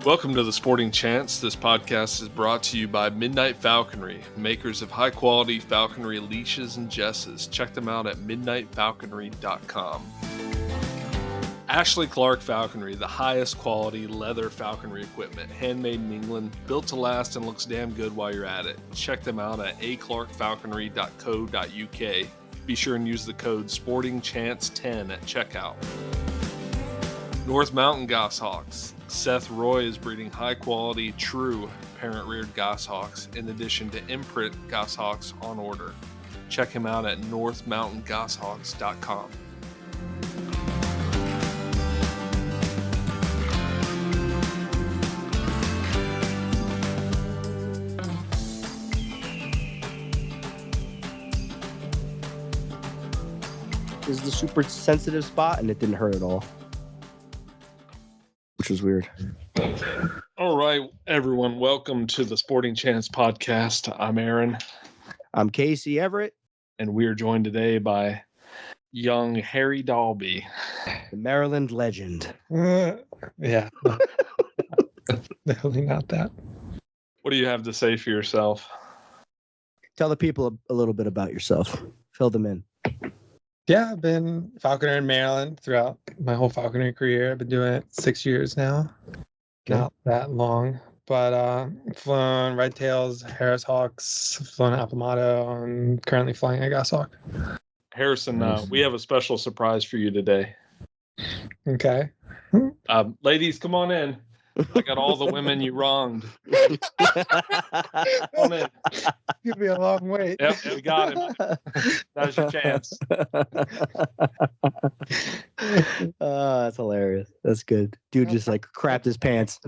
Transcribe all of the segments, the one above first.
Welcome to the Sporting Chance. This podcast is brought to you by Midnight Falconry, makers of high-quality falconry leashes and jesses. Check them out at midnightfalconry.com. Ashley Clark Falconry, the highest quality leather falconry equipment, handmade in England, built to last and looks damn good while you're at it. Check them out at aclarkfalconry.co.uk. Be sure and use the code SportingChance10 at checkout. North Mountain Goshawks. Seth Roy is breeding high-quality, true parent-reared goshawks in addition to imprint goshawks on order. Check him out at northmountaingoshawks.com. This is the super sensitive spot, and it didn't hurt at all, which was weird. All right, everyone, welcome to the Sporting Chance podcast. I'm Aaron. I'm Casey Everett. And we are joined today by young Harry Dalby. The Maryland legend. Yeah. Definitely not that. What do you have to say for yourself? Tell the people a little bit about yourself. Fill them in. Yeah, I've been falconer in Maryland throughout my whole falconry career. I've been doing it 6 years now. Okay. Not that long. But flown red tails, Harris hawks, flown apple motto, and currently flying a goshawk. Harrison, we have a special surprise for you today. Okay. Ladies, come on in. I got all the women you wronged. Come on in. Give me a long wait. Yep, we got him. Now's your chance. That's hilarious. That's good. Dude just like crapped his pants.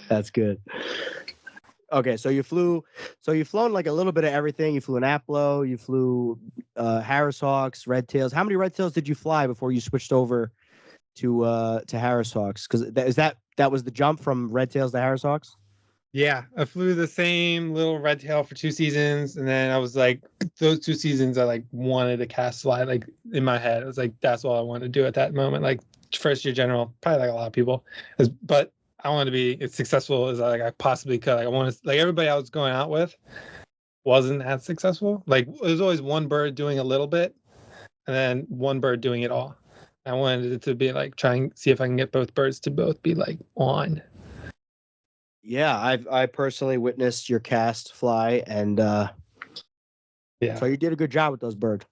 That's good. Okay, so you've flown like a little bit of everything. You flew an Aplo, you flew Harris hawks, red tails. How many red tails did you fly before you switched over to Harris hawks? Because that was the jump from red tails to Harris hawks? Yeah, I flew the same little red tail for 2 seasons, and then I was like, those 2 seasons I like wanted to cast fly, like in my head. I was like, that's all I wanted to do at that moment. Like first year general, probably like a lot of people, but I wanted to be as successful as I possibly could. Like I wanted, like everybody I was going out with wasn't as successful. Like there's always one bird doing a little bit, and then one bird doing it all. I wanted it to be like trying to see if I can get both birds to both be like on. Yeah, I personally witnessed your cast fly, and Yeah, so you did a good job with those birds.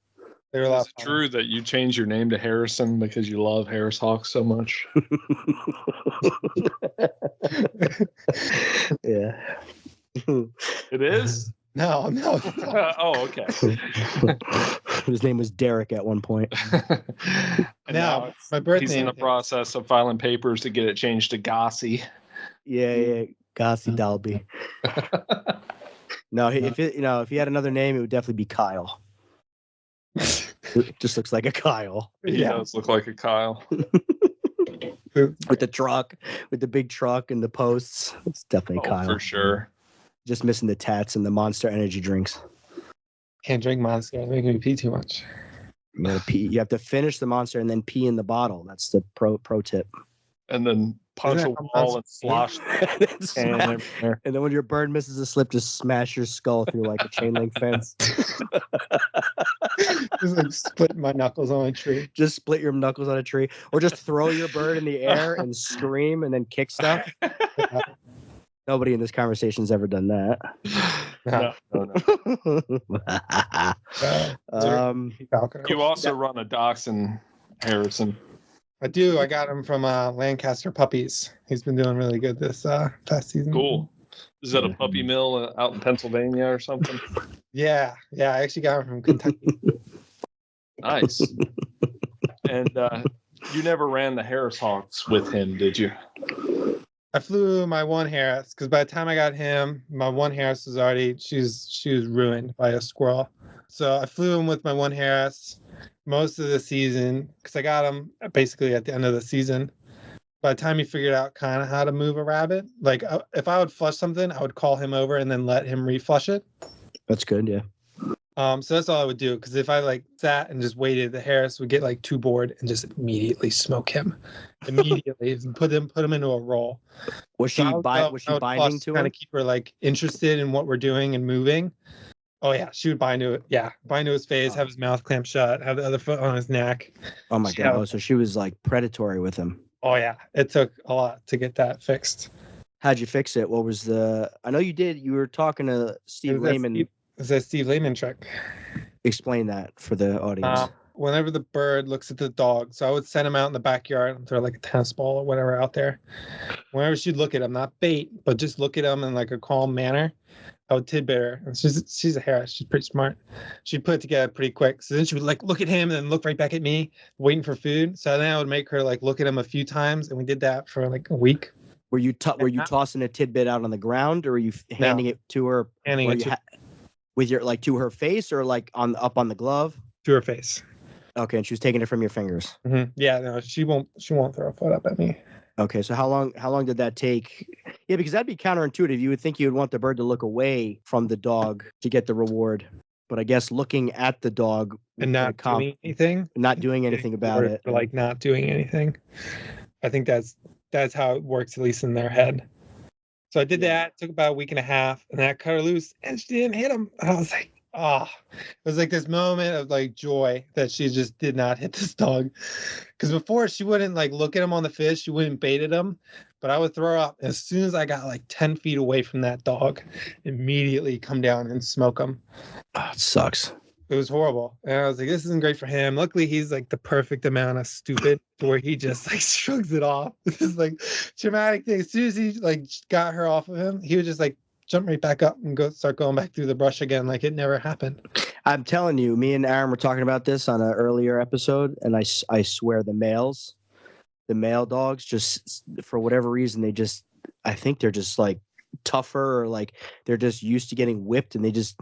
they were a lot Is of it fun. true that you changed your name to Harrison because you love Harris Hawks so much? Yeah. It is? No. Oh, okay. His name was Derek at one point. And Now, my birth he's name in the process of filing papers to get it changed to Gossie. Yeah, Gossie Dalby. No, if he had another name, it would definitely be Kyle. It just looks like a Kyle He does look like a Kyle. with the truck, with the big truck and the posts. It's definitely Oh, Kyle. for sure. Just missing the tats and the Monster Energy drinks. Can't drink Monster. It's making me pee too much. You gotta pee. You have to finish the Monster and then pee in the bottle. That's the pro tip. And then punch a Isn't that wall and slosh And then the can everywhere. And then when your bird misses a slip, just smash your skull through like a chain link fence. Just like split my knuckles on a tree. Just split your knuckles on a tree, or just throw your bird in the air and scream and then kick stuff. Nobody in this conversation's ever done that. No. Falconer. You also run a dachshund, Harrison. I do. I got him from Lancaster Puppies. He's been doing really good this past season. Cool. Is that a puppy mill out in Pennsylvania or something? Yeah. I actually got him from Kentucky. Nice. And you never ran the Harris Hawks with him, did you? I flew my one Harris because by the time I got him, my one Harris was already she was ruined by a squirrel. So I flew him with my one Harris most of the season because I got him basically at the end of the season. By the time he figured out kind of how to move a rabbit, like if I would flush something, I would call him over and then let him reflush it. That's good, yeah. So that's all I would do, because if I like sat and just waited, the Harris would get like too bored and just immediately smoke him. Immediately put him into a roll. Was So she I would go, was I she would binding fuss, to kind him? of keep her like interested in what we're doing and moving. Oh yeah, she would bind to it. Yeah, bind to his face, have his mouth clamped shut, have the other foot on his neck. Oh my She God. had- Oh, so she was like predatory with him. Oh yeah, it took a lot to get that fixed. How'd you fix it? What was I know you were talking to Steve It was that Lehman. Steve, it was that Steve Lehman trick. Explain that for the audience. Whenever the bird looks at the dog, so I would send him out in the backyard and throw like a tennis ball or whatever out there. Whenever she'd look at him, not bait, but just look at him in like a calm manner, I would tidbit her. And she's a Harris. She's pretty smart. She'd put it together pretty quick. So then she would like look at him and then look right back at me, waiting for food. So then I would make her like look at him a few times, and we did that for like a week. Were you tossing a tidbit out on the ground, or were you handing it to her? Handing it with your like to her face, or like up on the glove? To her face. Okay, and she was taking it from your fingers. Mm-hmm. Yeah, no, she won't throw a foot up at me. Okay, so how long did that take? Yeah, because that'd be counterintuitive. You would think you would want the bird to look away from the dog to get the reward, but I guess looking at the dog and not doing anything, about it, or like not doing anything. I think that's how it works, at least in their head. So I did that. It took about a week and a half, and then I cut her loose, and she didn't hit him. And I was like, it was like this moment of like joy that she just did not hit this dog. Because before, she wouldn't like look at him on the fish, she wouldn't bait at him, but I would throw her up. As soon as I got like 10 feet away from that dog, immediately come down and smoke him. Oh, it sucks. It was horrible. And I was like, this isn't great for him. Luckily, he's like the perfect amount of stupid where he just like shrugs it off. This is like traumatic thing. As soon as he like got her off of him, he would just like jump right back up and start going back through the brush again like it never happened. I'm telling you, me and Aaron were talking about this on an earlier episode, and I swear the male dogs, just for whatever reason, I think they're just like tougher, or like they're just used to getting whipped, and they just,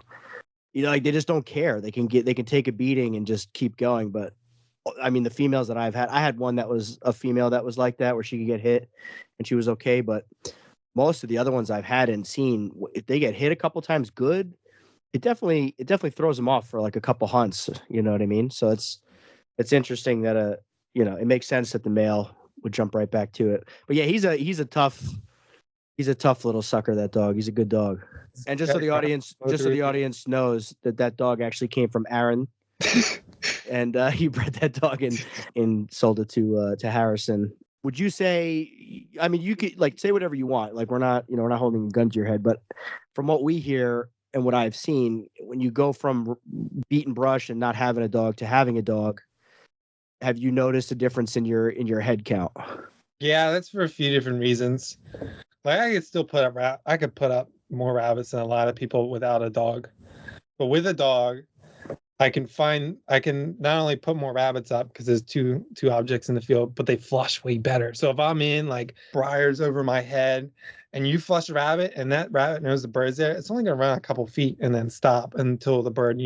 like they just don't care. They can take a beating and just keep going. But I mean, the females that I had one that was a female that was like that, where she could get hit and she was okay, but most of the other ones I've had and seen, if they get hit a couple times good, it definitely throws them off for like a couple hunts. You know what I mean? So it's interesting that it makes sense that the male would jump right back to it. But yeah, he's a tough little sucker, that dog. He's a good dog. And just so the audience knows that dog actually came from Aaron, and he bred that dog and sold it to Harrison. Would you say, I mean, you could like say whatever you want. Like we're not holding a gun to your head, but from what we hear and what I've seen, when you go from beating brush and not having a dog to having a dog, have you noticed a difference in your head count? Yeah, that's for a few different reasons. Like I could put up more rabbits than a lot of people without a dog, but with a dog, I can not only put more rabbits up because there's two objects in the field, but they flush way better. So if I'm in like briars over my head and you flush a rabbit and that rabbit knows the bird's there, it's only going to run a couple feet and then stop until the bird,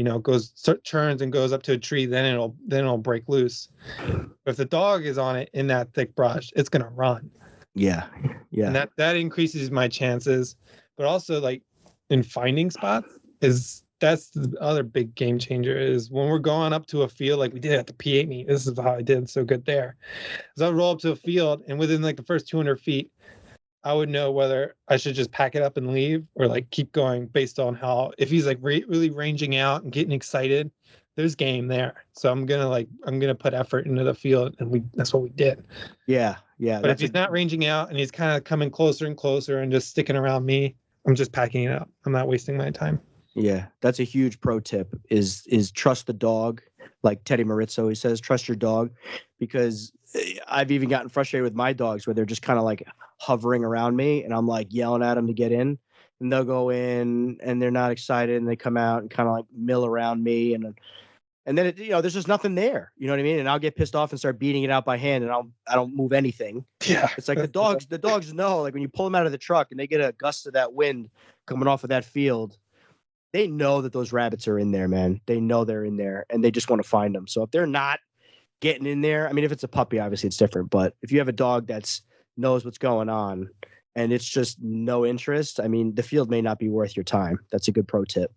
turns and goes up to a tree. Then it'll break loose. But if the dog is on it in that thick brush, it's going to run. Yeah. And that increases my chances. But also like in finding spots that's the other big game changer is when we're going up to a field like we did at the P8 meet. This is how I did so good there. So I roll up to a field, and within like the first 200 feet, I would know whether I should just pack it up and leave or like keep going based on if he's like really ranging out and getting excited, there's game there. So I'm gonna put effort into the field, and that's what we did. Yeah. But if he's not ranging out and he's kind of coming closer and closer and just sticking around me, I'm just packing it up. I'm not wasting my time. Yeah, that's a huge pro tip is trust the dog. Like Teddy Maritz always says, trust your dog, because I've even gotten frustrated with my dogs where they're just kind of like hovering around me and I'm like yelling at them to get in, and they'll go in and they're not excited and they come out and kind of like mill around me and then there's just nothing there. You know what I mean? And I'll get pissed off and start beating it out by hand, and I don't move anything. Yeah. It's like the dogs know, like when you pull them out of the truck and they get a gust of that wind coming off of that field, they know that those rabbits are in there, man. They know they're in there and they just want to find them. So if they're not getting in there, I mean, if it's a puppy, obviously it's different, but if you have a dog that's knows what's going on and it's just no interest, I mean, the field may not be worth your time. That's a good pro tip.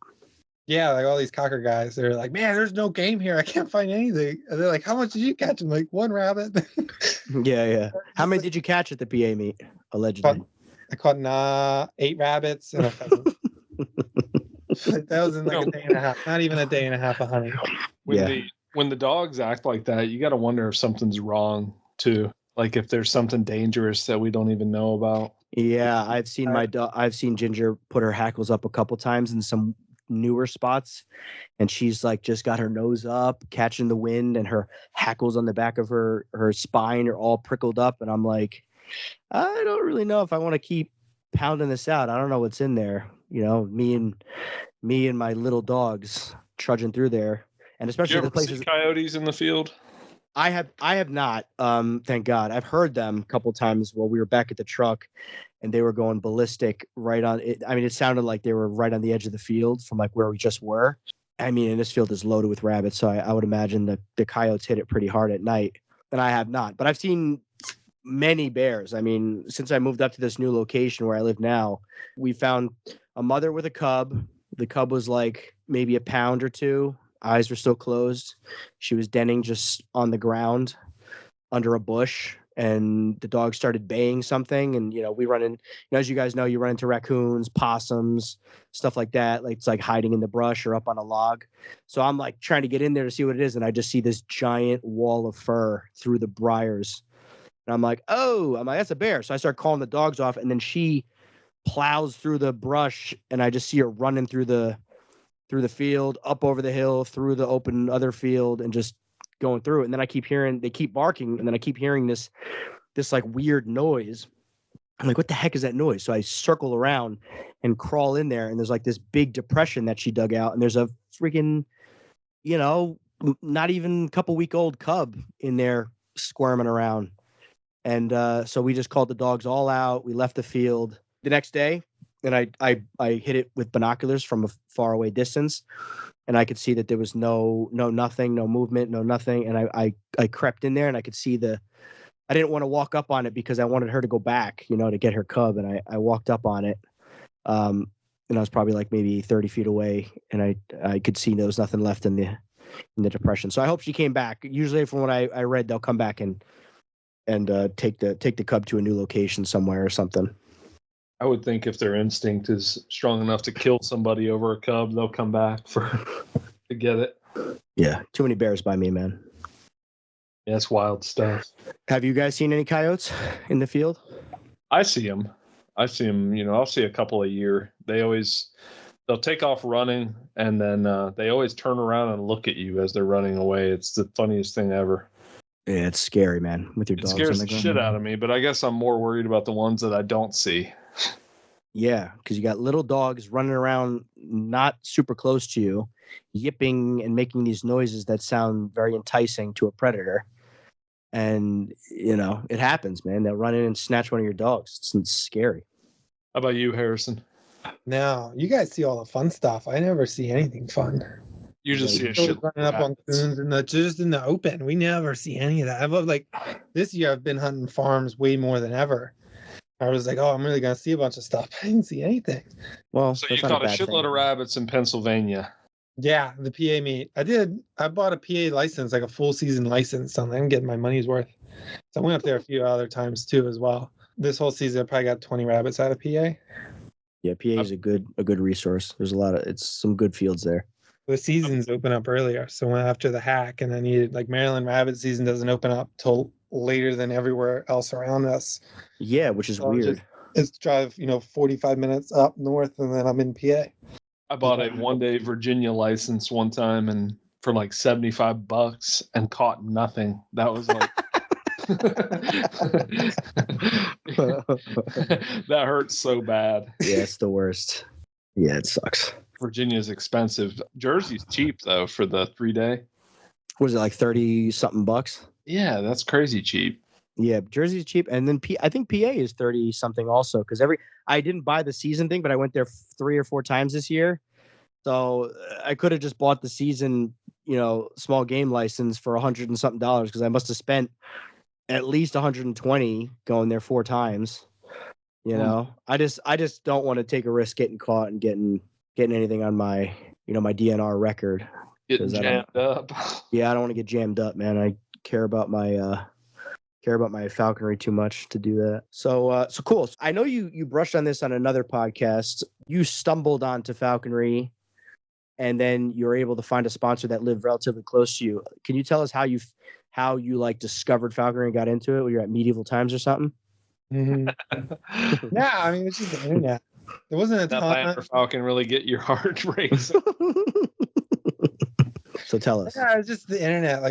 Yeah, like all these cocker guys, they're like, man, there's no game here. I can't find anything. And they're like, how much did you catch? I'm like, 1 rabbit. Yeah. How many did you catch at the PA meet? Allegedly. I caught 8 rabbits and a pheasant. That was in like a day and a half. Not even a day and a half of hunting. When the dogs act like that, you got to wonder if something's wrong too. Like if there's something dangerous that we don't even know about. Yeah, I've seen Ginger put her hackles up a couple times in some newer spots, and she's like just got her nose up, catching the wind, and her hackles on the back of her spine are all prickled up, and I'm like, I don't really know if I want to keep pounding this out. I don't know what's in there. You know, me and my little dogs trudging through there, and especially the places. See coyotes in the field? I have not. Thank God. I've heard them a couple times while we were back at the truck, and they were going ballistic right on it. I mean, it sounded like they were right on the edge of the field from like where we just were. I mean, and this field is loaded with rabbits, so I would imagine that the coyotes hit it pretty hard at night. And I have not, but I've seen many bears. I mean, since I moved up to this new location where I live now, we found a mother with a cub. The cub was like maybe a pound or 2. Eyes were still closed. She was denning just on the ground under a bush, and the dog started baying something. And, we run in, as you guys know, you run into raccoons, possums, stuff like that. Like it's like hiding in the brush or up on a log. So I'm like trying to get in there to see what it is. And I just see this giant wall of fur through the briars. And I'm like, that's a bear. So I start calling the dogs off, and then she plows through the brush, and I just see her running through the field, up over the hill, through the open other field, and just going through it. And then I keep hearing, they keep barking, and then I keep hearing this like weird noise. I'm like, what the heck is that noise? So I circle around and crawl in there, and there's like this big depression that she dug out, and there's a freaking, not even a couple week old cub in there squirming around. And so we just called the dogs all out. We left the field the next day, and I hit it with binoculars from a far away distance, and I could see that there was no nothing, no movement, no nothing. And I crept in there, and I could see I didn't want to walk up on it because I wanted her to go back, to get her cub. And I walked up on it, and I was probably like maybe 30 feet away, and I could see there was nothing left in the depression. So I hope she came back. Usually from what I read, they'll come back and take the cub to a new location somewhere or something. I would think if their instinct is strong enough to kill somebody over a cub, they'll come back to get it. Yeah, too many bears by me, man. Yeah, it's wild stuff. Have you guys seen any coyotes in the field? I see them. I'll see a couple a year. They'll take off running, and then they always turn around and look at you as they're running away. It's the funniest thing ever. Yeah, it's scary, man, with your dogs. It scares the shit out of me, but I guess I'm more worried about the ones that I don't see. Yeah, because you got little dogs running around not super close to you, yipping and making these noises that sound very enticing to a predator. And, it happens, man. They'll run in and snatch one of your dogs. It's scary. How about you, Harrison? No, you guys see all the fun stuff. I never see anything fun. You just see a shit running up on coons and just in the open. We never see any of that. I've like this year I've been hunting farms way more than ever. I was like, I'm really gonna see a bunch of stuff. I didn't see anything. Well, so you caught a shitload of rabbits in Pennsylvania. Yeah, the PA meet. I did. I bought a PA license, like a full season license. So I'm getting my money's worth. So I went up there a few other times too as well. This whole season I probably got 20 rabbits out of PA. Yeah, PA is a good resource. There's it's some good fields there. The seasons open up earlier, so after the hack, and I needed like Maryland rabbit season doesn't open up till later than everywhere else around us. Yeah, which is weird. It's drive 45 minutes up north, and then I'm in PA. I bought a one-day Virginia license one time, and for like $75, and caught nothing. That was like that hurts so bad. Yeah, it's the worst. Yeah, it sucks. Virginia's expensive. Jersey's cheap though for the 3-day. Was it like 30 something bucks? Yeah, that's crazy cheap. Yeah, Jersey's cheap, and then I think PA is 30 something also, because I didn't buy the season thing, but I went there 3 or 4 times this year, so I could have just bought the season, small game license for $100 and something, because I must have spent at least 120 going there 4 times. I just don't want to take a risk getting caught and getting anything on my my DNR record. Getting 'Cause I jammed up. Yeah, I don't want to get jammed up, man. I care about my falconry too much to do that. So cool. I know you brushed on this on another podcast. You stumbled onto falconry, and then you're able to find a sponsor that lived relatively close to you. Can you tell us how you like discovered falconry and got into it when you're at medieval times or something? Mm-hmm. Yeah, I mean, it's just the internet. There wasn't a ton. For falcon really get your heart racing. So tell us. Yeah, it's just the internet.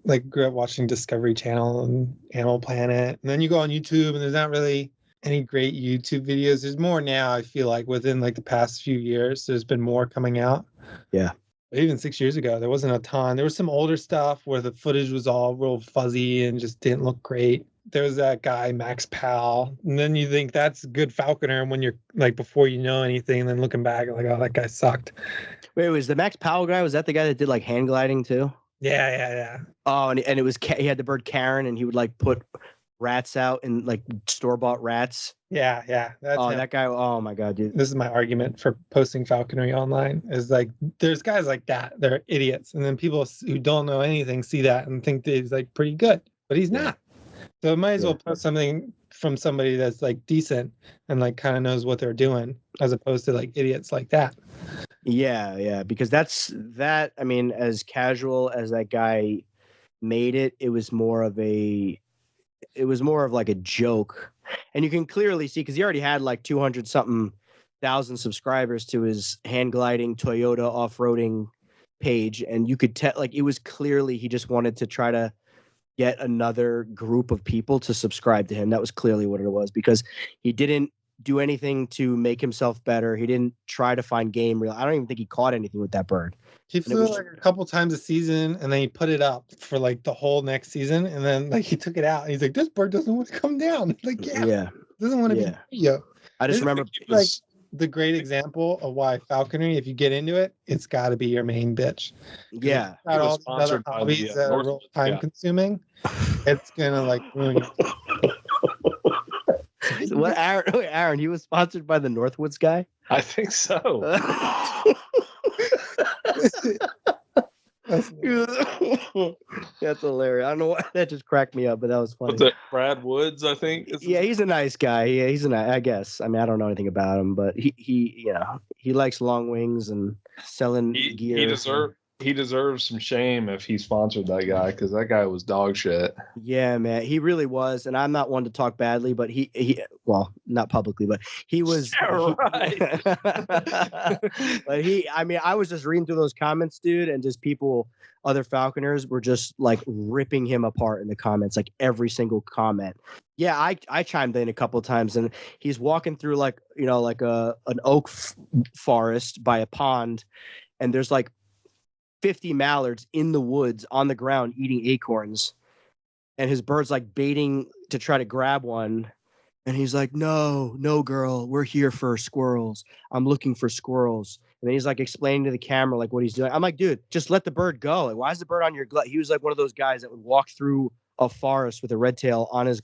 Like grew up watching Discovery Channel and Animal Planet, and then you go on YouTube, and there's not really any great YouTube videos. There's more now. I feel like within like the past few years, there's been more coming out. Yeah. But even 6 years ago, there wasn't a ton. There was some older stuff where the footage was all real fuzzy and just didn't look great. There was that guy Max Powell, and then you think that's good falconer when you're like before you know anything, and then looking back like, oh, that guy sucked. Wait, was the Max Powell guy? Was that the guy that did like hand gliding too? Yeah. Oh, and it was he had the bird Karen, and he would like put rats out and like store-bought rats. Yeah. That's him. That guy. Oh my god, dude. This is my argument for posting falconry online. Is like there's guys like that. They're idiots, and then people who don't know anything see that and think that he's like pretty good, but he's not. So might as well post something from somebody that's like decent and like kind of knows what they're doing, as opposed to like idiots like that. Yeah, because that. I mean, as casual as that guy made it, it was more of like a joke, and you can clearly see because he already had like 200 something thousand subscribers to his hand gliding Toyota off-roading page, and you could tell like it was clearly he just wanted to try to get another group of people to subscribe to him. That was clearly what it was, because he didn't do anything to make himself better. He didn't try to find game real. I don't even think he caught anything with that bird. He flew like a couple times a season, and then he put it up for like the whole next season, and then like he took it out. And he's like, "This bird doesn't want to come down." Like, doesn't want to be video. I just remember like the great example of why falconry, if you get into it, it's got to be your main bitch. Yeah, got all these other hobbies that are real time consuming. It's gonna like ruin you. So what, Aaron? You was sponsored by the Northwoods guy? I think so. That's hilarious. I don't know why that just cracked me up, but that was funny. What's that, Brad Woods, I think? Yeah, he's a nice guy. Yeah, he's a nice, I guess. I mean, I don't know anything about him, but he likes long wings and selling gear. He deserves some shame if he sponsored that guy, because that guy was dog shit. Yeah, man, he really was. And I'm not one to talk badly, but he well, not publicly, but he was. Right. But I was just reading through those comments, dude, and just other falconers were just like ripping him apart in the comments, like every single comment. Yeah, I chimed in a couple of times, and he's walking through like an oak forest by a pond, and there's like 50 mallards in the woods on the ground eating acorns, and his bird's like baiting to try to grab one, and he's like, no girl, we're here for squirrels, I'm looking for squirrels. And then he's like explaining to the camera like what he's doing. I'm like, dude, just let the bird go. Like, why is the bird on your glove? He was like one of those guys that would walk through a forest with a red tail on his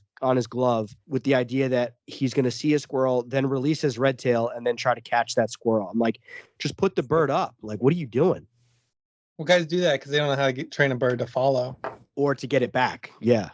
glove with the idea that he's going to see a squirrel, then release his red tail, and then try to catch that squirrel. I'm like, just put the bird up. Like, what are you doing? Well, guys do that because they don't know how to train a bird to follow or to get it back. Yeah.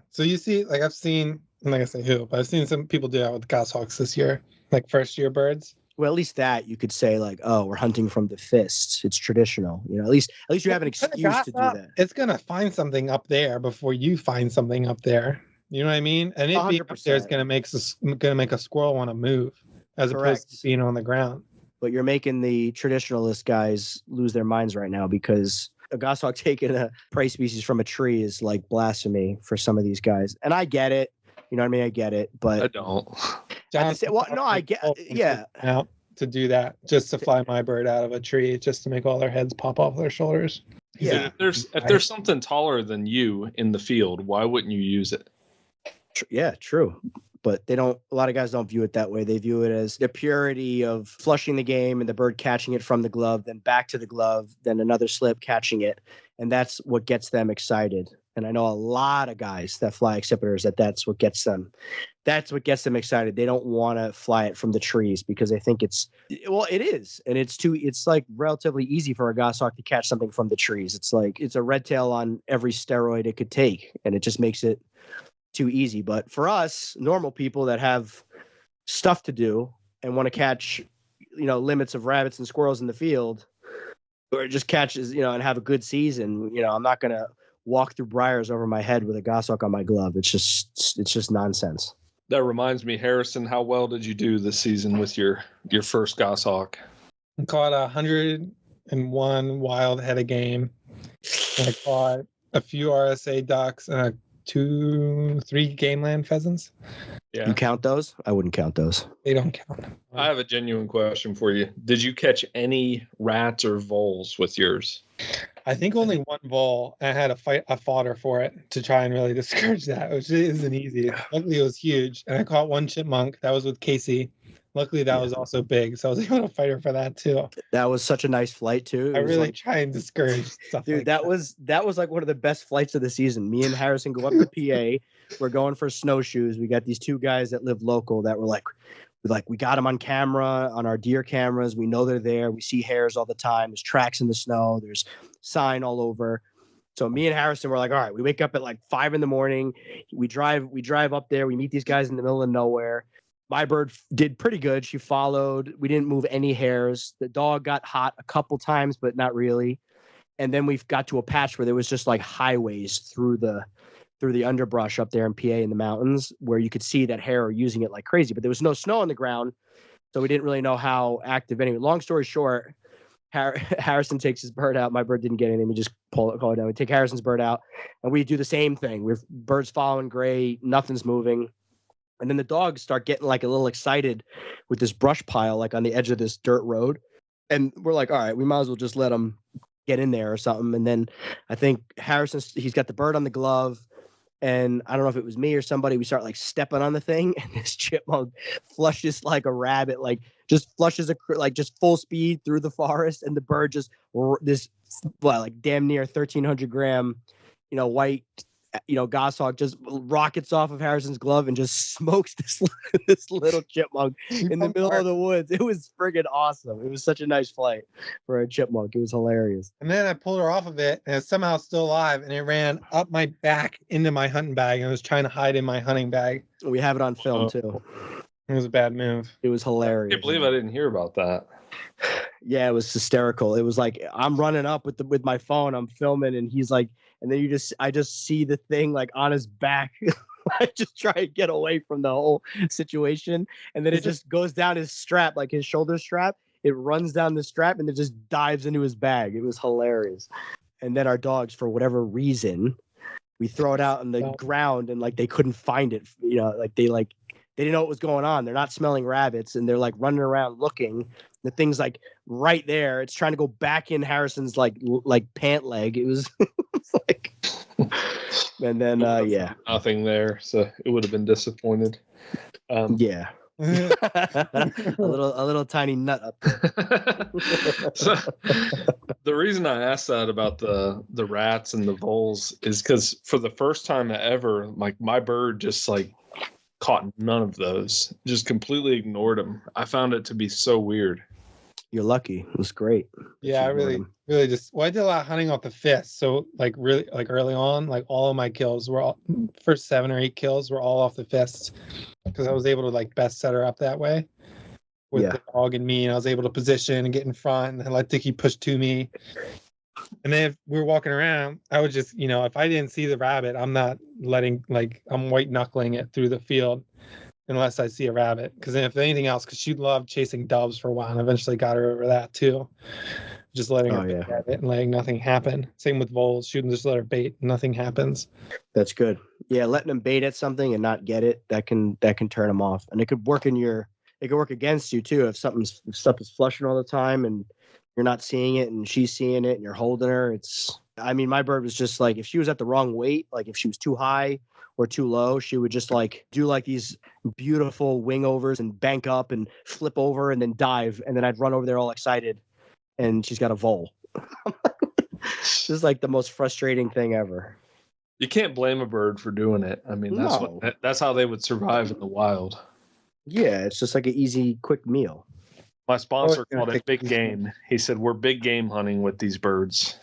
So you see, like I've seen, I'm not gonna say who, but I've seen some people do that with goshawks this year, like first year birds. Well, at least that you could say like, oh, we're hunting from the fists. It's traditional, At least you have an excuse to do that. It's gonna find something up there before you find something up there. You know what I mean? And it being up there is gonna make a squirrel want to move, as opposed to being on the ground. But you're making the traditionalist guys lose their minds right now, because a goshawk taking a prey species from a tree is like blasphemy for some of these guys. And I get it. You know what I mean? I get it, but I don't. I get, yeah. Out to do that, just to fly my bird out of a tree, just to make all their heads pop off their shoulders. Yeah. If there's something taller than you in the field, why wouldn't you use it? Yeah, true. But a lot of guys don't view it that way. They view it as the purity of flushing the game and the bird catching it from the glove, then back to the glove, then another slip, catching it. And that's what gets them excited. And I know a lot of guys that fly accipiters that's what gets them. That's what gets them excited. They don't want to fly it from the trees because they think it is. And it's like relatively easy for a goshawk to catch something from the trees. It's like, it's a red tail on every steroid it could take. And it just makes it too easy. But for us, normal people that have stuff to do and want to catch, limits of rabbits and squirrels in the field, or just catches, and have a good season, I'm not going to walk through briars over my head with a goshawk on my glove. It's just nonsense. That reminds me, Harrison, how well did you do this season with your first goshawk? I caught 101 wild-headed game. I caught a few RSA ducks and 2-3 gameland pheasants. Yeah. You count those? I wouldn't count those. They don't count. I have a genuine question for you. Did you catch any rats or voles with yours? I think only one vole. I had a fodder for it to try and really discourage that, which isn't easy. Luckily, it was huge. And I caught one chipmunk. That was with Casey. Luckily, that was also big. So I was able to fight her for that, too. That was such a nice flight, too. I really try and discourage stuff dude, like that. That was like one of the best flights of the season. Me and Harrison go up to PA. We're going for snowshoes. We got these two guys that live local that were like, we got them on camera, on our deer cameras. We know they're there. We see hares all the time. There's tracks in the snow. There's sign all over. So me and Harrison were like, all right, we wake up at like 5 a.m. We drive up there. We meet these guys in the middle of nowhere. My bird did pretty good. She followed. We didn't move any hares. The dog got hot a couple times, but not really. And then we got to a patch where there was just like highways through the underbrush up there in PA in the mountains where you could see that hare are using it like crazy, but there was no snow on the ground. So we didn't really know how active anyway. Long story short, Harrison takes his bird out. My bird didn't get anything. We just call it down. We take Harrison's bird out and we do the same thing. We're birds following gray. Nothing's moving. And then the dogs start getting like a little excited with this brush pile, like on the edge of this dirt road. And we're like, all right, we might as well just let them get in there or something. And then I think he's got the bird on the glove. And I don't know if it was me or somebody, we start like stepping on the thing and this chipmunk flushes like a rabbit, like just flushes just full speed through the forest. And the bird just like damn near 1,300 gram, white, goshawk just rockets off of Harrison's glove and just smokes this little chipmunk in the middle of the woods. It was friggin' awesome. It was such a nice flight for a chipmunk. It was hilarious. And then I pulled her off of it and it's somehow still alive and it ran up my back into my hunting bag and I was trying to hide in my hunting bag. We have it on film too. It was a bad move. It was hilarious. I can't believe I didn't hear about that. Yeah, it was hysterical. It was like I'm running up with my phone, I'm filming, and he's like, and then I just see the thing like on his back. I just try to get away from the whole situation, and then it just goes down his strap, like his shoulder strap. It runs down the strap and it just dives into his bag. It was hilarious. And then our dogs, for whatever reason, we throw it out on the ground and like they couldn't find it. They didn't know what was going on. They're not smelling rabbits and they're like running around looking. The thing's like right there. It's trying to go back in Harrison's like pant leg. It was like, and then nothing there, so it would have been disappointed. Yeah. a little tiny nut up there. So, the reason I asked that about the rats and the voles is because for the first time ever, like my bird just like caught none of those, just completely ignored them. I found it to be so weird. You're lucky. It was great. Yeah, I really just, I did a lot of hunting off the fist. So like really like early on, like all of my kills were first 7 or 8 kills were all off the fists because I was able to like best set her up that way with the dog and me. And I was able to position and get in front and let Dickie push to me. And then if we were walking around, I would just, if I didn't see the rabbit, I'm not I'm white knuckling it through the field unless I see a rabbit. Because then if anything else, because she loved chasing doves for a while and eventually got her over that too. Just letting her bait at it and letting nothing happen. Same with voles, shooting, just let her bait, nothing happens. That's good. Yeah, letting them bait at something and not get it, that can turn them off. And it could work against you too if stuff is flushing all the time and you're not seeing it and she's seeing it and you're holding her. My bird was just like, if she was at the wrong weight, like if she was too high or too low, she would just like do like these beautiful wing overs and bank up and flip over and then dive. And then I'd run over there all excited and she's got a vole. This is like the most frustrating thing ever. You can't blame a bird for doing it. I mean, No. that's how they would survive in the wild. Yeah, it's just like an easy, quick meal. My sponsor Oh, called it big game. He said, we're big game hunting with these birds.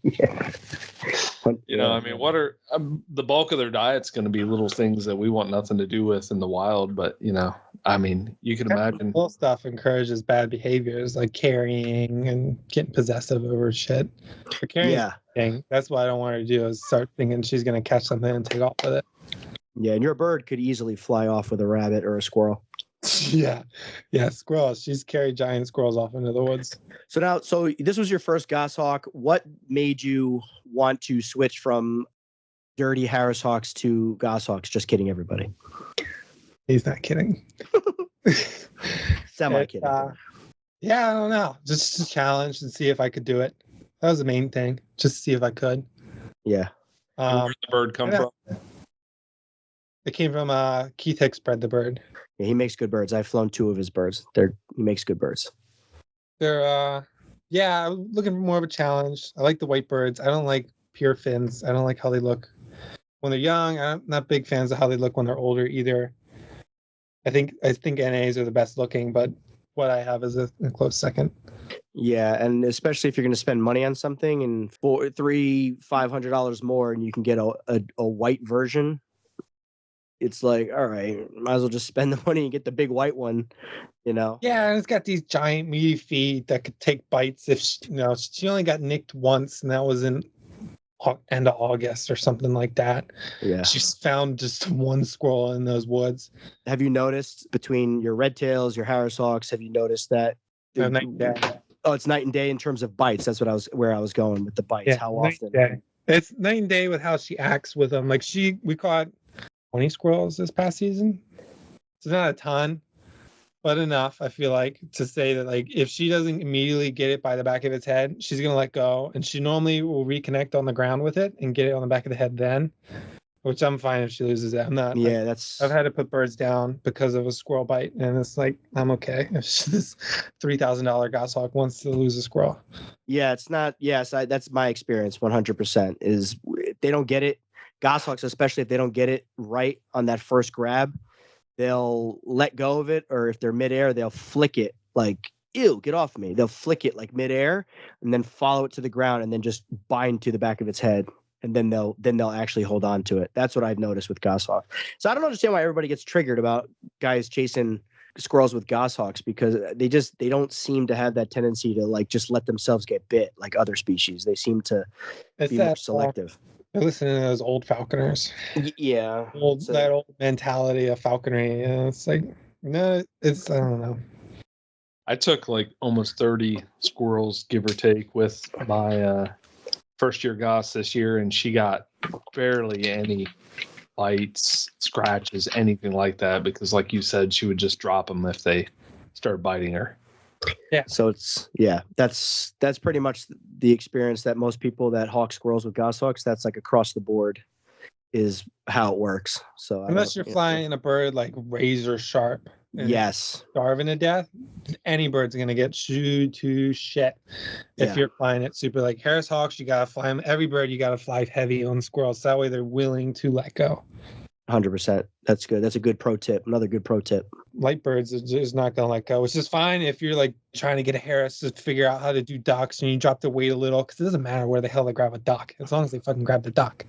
Yeah. You know, I mean, what are the bulk of their diet's going to be little things that we want nothing to do with in the wild. But, you know, I mean, you can imagine. Little stuff encourages bad behaviors like carrying and getting possessive over shit. For carrying, that's what I don't want her to do is start thinking she's going to catch something and take off with it. Yeah, and your bird could easily fly off with a rabbit or a squirrel. Yeah, squirrels. She's carried giant squirrels off into the woods. So this was your first goshawk. What made you want to switch from dirty Harris hawks to goshawks? Just kidding, everybody. He's not kidding. Semi-kidding. Yeah, I don't know. Just a challenge and see if I could do it. That was the main thing. Just to see if I could. Yeah. Where did the bird come from? It came from Keith Hicks bred the bird. Yeah, he makes good birds. I've flown 2 of his birds. He makes good birds. They're I'm looking for more of a challenge. I like the white birds. I don't like pure fins. I don't like how they look when they're young. I'm not big fans of how they look when they're older either. I think NAs are the best looking, but what I have is a close second. Yeah, and especially if you're going to spend money on something and $500 more, and you can get a white version. It's like, all right, might as well just spend the money and get the big white one, you know? Yeah, and it's got these giant meaty feet that could take bites. If she only got nicked once, and that was in end of August or something like that. Yeah, she found just one squirrel in those woods. Have you noticed between your red tails, your Harris hawks? Have you noticed that? Night and day. Oh, it's night and day in terms of bites. That's where I was going with the bites. Yeah, how often? It's night and day with how she acts with them. Like we caught 20 squirrels this past season. It's not a ton, but enough, I feel like, to say that, like, if she doesn't immediately get it by the back of its head, she's going to let go. And she normally will reconnect on the ground with it and get it on the back of the head then, which I'm fine if she loses it. I'm not. Yeah, I've had to put birds down because of a squirrel bite, and it's like, I'm okay. If this $3,000 goshawk wants to lose a squirrel. Yeah, it's not. Yes, that's my experience 100% is if they don't get it, goshawks, especially if they don't get it right on that first grab, they'll let go of it, or if they're midair, they'll flick it like, ew, get off me. They'll flick it like midair and then follow it to the ground and then just bind to the back of its head. And then they'll actually hold on to it. That's what I've noticed with goshawks. So I don't understand why everybody gets triggered about guys chasing squirrels with goshawks, because they don't seem to have that tendency to like just let themselves get bit like other species. They seem to be more selective. They're listening to those old falconers. Yeah. That old mentality of falconry. It's like, no, I don't know. I took like almost 30 squirrels, give or take, with my first year goss this year, and she got barely any bites, scratches, anything like that, because like you said, she would just drop them if they started biting her. Yeah. So that's pretty much the experience that most people that hawk squirrels with goshawks, that's like across the board is how it works. So unless you're flying a bird like razor sharp, starving to death, any bird's gonna get chewed to shit if you're flying it super. Like Harris hawks, you gotta fly them. Every bird you gotta fly heavy on squirrels, so that way they're willing to let go. 100%. That's good. That's a good pro tip. Another good pro tip. Light birds are just not gonna let go, which is fine if you're like trying to get a Harris to figure out how to do ducks and you drop the weight a little, because it doesn't matter where the hell they grab a duck, as long as they fucking grab the duck.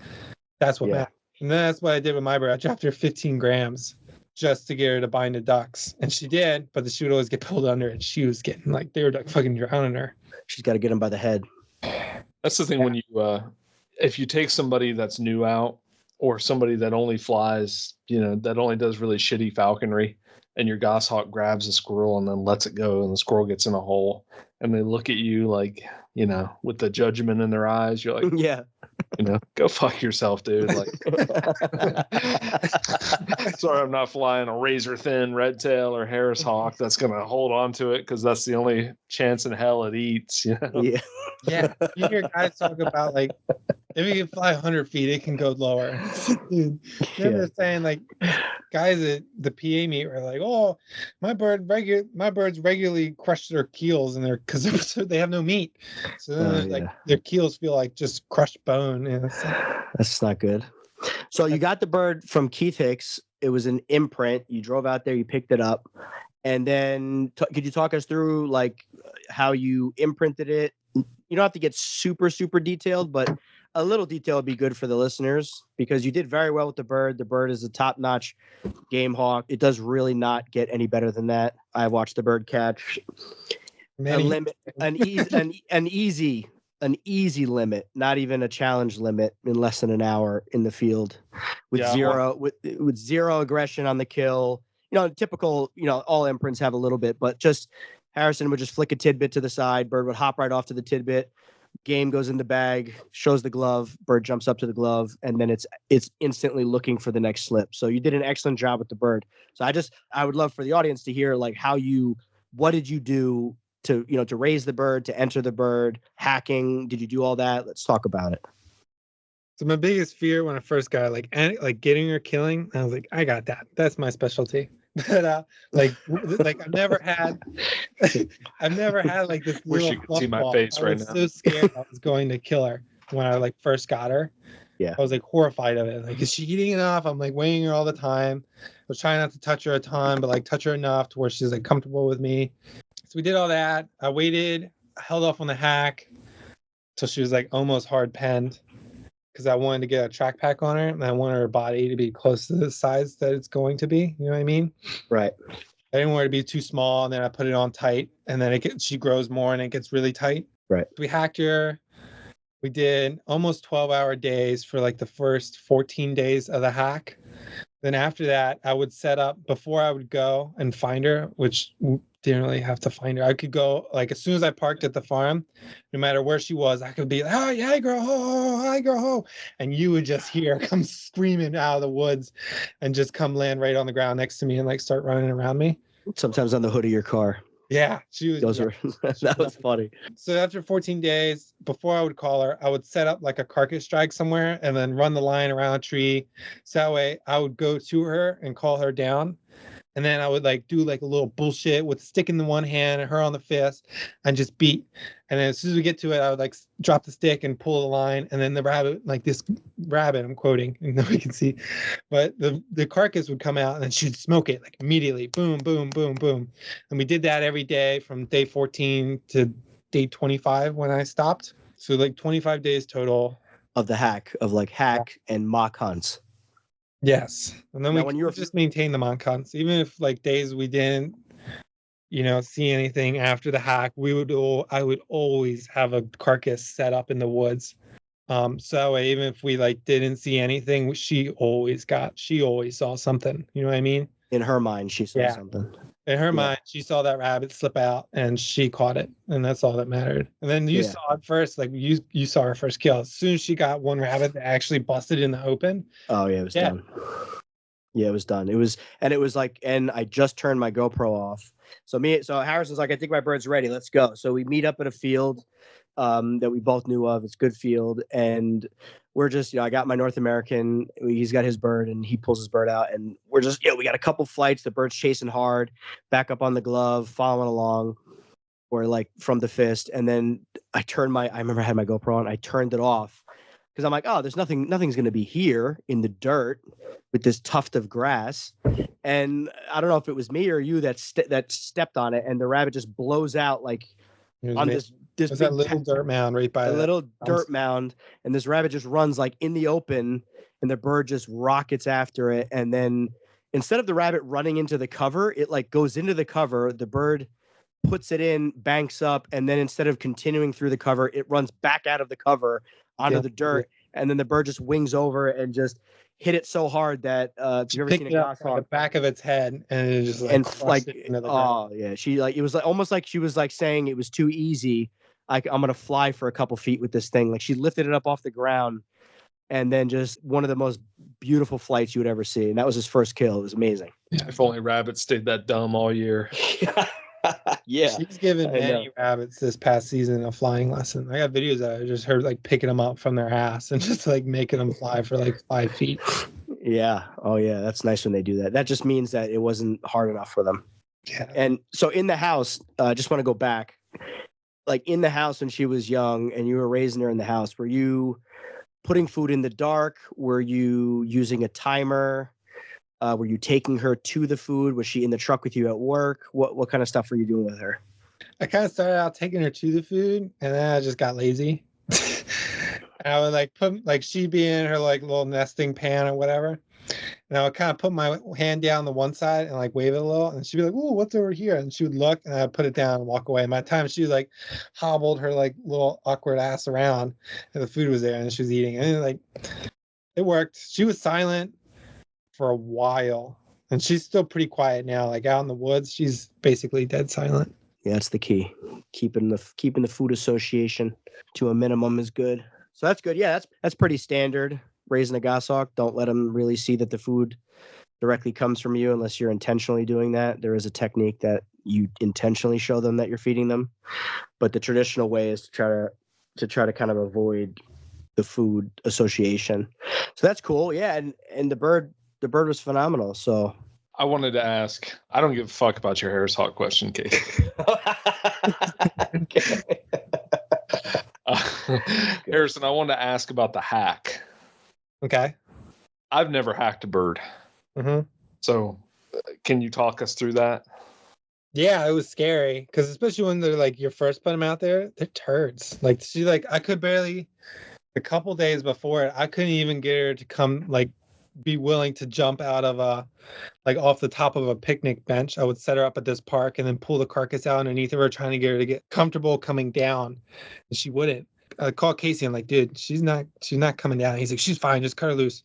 That's what matters. And that's what I did with my bird. I dropped her 15 grams just to get her to bind the ducks. And she did, but she would always get pulled under and she was getting like, they were like fucking drowning her. She's got to get them by the head. That's the thing when you, if you take somebody that's new out or somebody that only flies, that only does really shitty falconry, and your goshawk grabs a squirrel and then lets it go and the squirrel gets in a hole and they look at you like, with the judgment in their eyes, you're like, yeah. Go fuck yourself, dude. Like, sorry, I'm not flying a razor thin red tail or Harris hawk that's gonna hold on to it because that's the only chance in hell it eats. Yeah. Yeah. You hear guys talk about like, if you can fly 100 feet, it can go lower. Dude, they're saying like, guys at the PA meet were like, "Oh, my birds regularly crush their keels, and because they have no meat, so then like their keels feel like just crushed bone." And that's not good. So you got the bird from Keith Hicks. It was an imprint. You drove out there, you picked it up, and then could you talk us through like how you imprinted it? You don't have to get super detailed, but a little detail would be good for the listeners because you did very well with the bird. The bird is a top-notch game hawk. It does really not get any better than that. I've watched the bird catch an easy limit, not even a challenge limit, in less than an hour in the field with zero aggression on the kill. Typical, all imprints have a little bit, but just Harrison would just flick a tidbit to the side. Bird would hop right off to the tidbit. Game goes in the bag, shows the glove, bird jumps up to the glove, and then it's instantly looking for the next slip. So you did an excellent job with the bird. So I would love for the audience to hear like what did you do to raise the bird, to enter the bird, hacking? Did you do all that? Let's talk about it. So my biggest fear when I first got like getting or killing, I was like, I got that. That's my specialty. But like I've never had like this. Wish you could see my face right now. I was so scared I was going to kill her when I like first got her. Yeah, I was like horrified of it. Like, is she eating enough? I'm like weighing her all the time. I was trying not to touch her a ton, but like touch her enough to where she's like comfortable with me. So we did all that. I waited, held off on the hack till she was like almost hard penned, because I wanted to get a track pack on her and I wanted her body to be close to the size that it's going to be. You know what I mean? Right. I didn't want it to be too small, and then I put it on tight, and then she grows more and it gets really tight. Right. We hacked her. We did almost 12-hour days for like the first 14 days of the hack. Then after that, I would set up before I would go and find her, which didn't really have to find her. I could go like as soon as I parked at the farm, no matter where she was, I could be like, "Oh, yeah, girl, oh, hi, girl, oh," and you would just hear her come screaming out of the woods and just come land right on the ground next to me and like start running around me. Sometimes on the hood of your car. Yeah, she was. That was funny. So after 14 days, before I would call her, I would set up like a carcass drag somewhere and then run the line around a tree. So that way I would go to her and call her down. And then I would like do like a little bullshit with stick in the one hand and her on the fist and just beat. And then as soon as we get to it, I would like drop the stick and pull the line. And then the rabbit, like this rabbit, I'm quoting, and nobody can see, but the carcass would come out and then she'd smoke it like immediately. Boom, boom, boom, boom. And we did that every day from day 14 to day 25 when I stopped. So like 25 days total. Of the hack, and mock hunts. Yes. And then now, we just maintain the mock hunts. Even if like days we didn't, see anything after the hack, I would always have a carcass set up in the woods. So even if we like didn't see anything, she always saw something. You know what I mean? In her mind, she saw something. In her mind, she saw that rabbit slip out and she caught it. And that's all that mattered. And then you saw it first, like you saw her first kill. As soon as she got one rabbit that actually busted in the open. Oh, yeah, it was done. Yeah, it was done. It was like, and I just turned my GoPro off. So Harrison's like, I think my bird's ready. Let's go. So we meet up at a field that we both knew of. It's a good field. And we're just, I got my North American, he's got his bird and he pulls his bird out and we're just, we got a couple flights. The bird's chasing hard, back up on the glove, following along, or like from the fist. And then I remember I had my GoPro on, I turned it off because I'm like, oh, nothing's going to be here in the dirt with this tuft of grass. And I don't know if it was me or you that stepped on it and the rabbit just blows out like on this There's that little dirt mound right by a little dirt mound, and this rabbit just runs like in the open, and the bird just rockets after it. And then instead of the rabbit running into the cover, it like goes into the cover. The bird puts it in, banks up, and then instead of continuing through the cover, it runs back out of the cover onto the dirt, and then the bird just wings over and just hit it so hard that if you've ever seen a goshawk, the back of its head, and it just she like it was like almost like she was like saying it was too easy. I'm gonna fly for a couple feet with this thing. Like she lifted it up off the ground, and then just one of the most beautiful flights you would ever see. And that was his first kill. It was amazing. Yeah, if only rabbits stayed that dumb all year. Yeah, she's given many rabbits this past season a flying lesson. I got videos that I just heard like picking them up from their ass and just like making them fly for like 5 feet. Yeah. Oh, yeah. That's nice when they do that. That just means that it wasn't hard enough for them. Yeah. And so in the house, just want to go back. Like in the house when she was young and you were raising her in the house, were you putting food in the dark? Were you using a timer? Were you taking her to the food? Was she in the truck with you at work? What kind of stuff were you doing with her? I kind of started out taking her to the food, and then I just got lazy. I would like put like she'd be in her like little nesting pan or whatever, and I would kind of put my hand down the one side and like wave it a little, and she'd be like, "Ooh, what's over here?" And she would look, and I'd put it down and walk away. And by the time she like hobbled her like little awkward ass around, and the food was there, and she was eating, and like it worked. She was silent for a while, and she's still pretty quiet now. Like out in the woods, she's basically dead silent. Yeah, that's the key. Keeping the food association to a minimum is good. So that's good. Yeah, that's pretty standard. Raising a goshawk, don't let them really see that the food directly comes from you unless you're intentionally doing that. There is a technique that you intentionally show them that you're feeding them, but the traditional way is to try to kind of avoid the food association. So that's cool. Yeah, and the bird was phenomenal. So I wanted to ask, I don't give a fuck about your Harris Hawk question, Casey. Harrison, I wanted to ask about the hack. Okay. I've never hacked a bird. Mm-hmm. So can you talk us through that? Yeah, it was scary because especially when they're like you first put them out there, they're turds. Like she like I could barely a couple days before it, I couldn't even get her to come like be willing to jump out of like off the top of a picnic bench. I would set her up at this park and then pull the carcass out underneath of her, trying to get her to get comfortable coming down, and she wouldn't. I called Casey. I'm like, dude, she's not coming down. He's like, she's fine. Just cut her loose.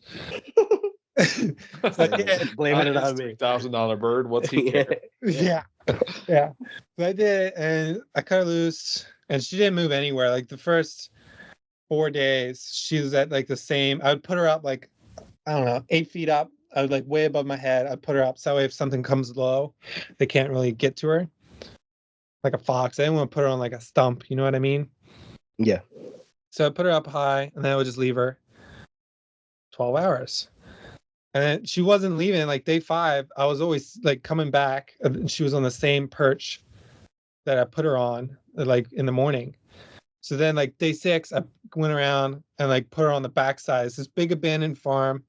So blaming it on me. $1,000 bird. What's he care? Yeah. So I did, and I cut her loose, and she didn't move anywhere. Like the first 4 days, she was at like the same. I would put her up like, I don't know, 8 feet up. I would like way above my head. I'd put her up so that way if something comes low, they can't really get to her. Like a fox. I didn't want to put her on like a stump. You know what I mean? Yeah. So I put her up high, and then I would just leave her 12 hours. And then she wasn't leaving. Like day 5, I was always like coming back. She was on the same perch that I put her on, like in the morning. So then like day 6, I went around and like put her on the backside. It's this big abandoned farm,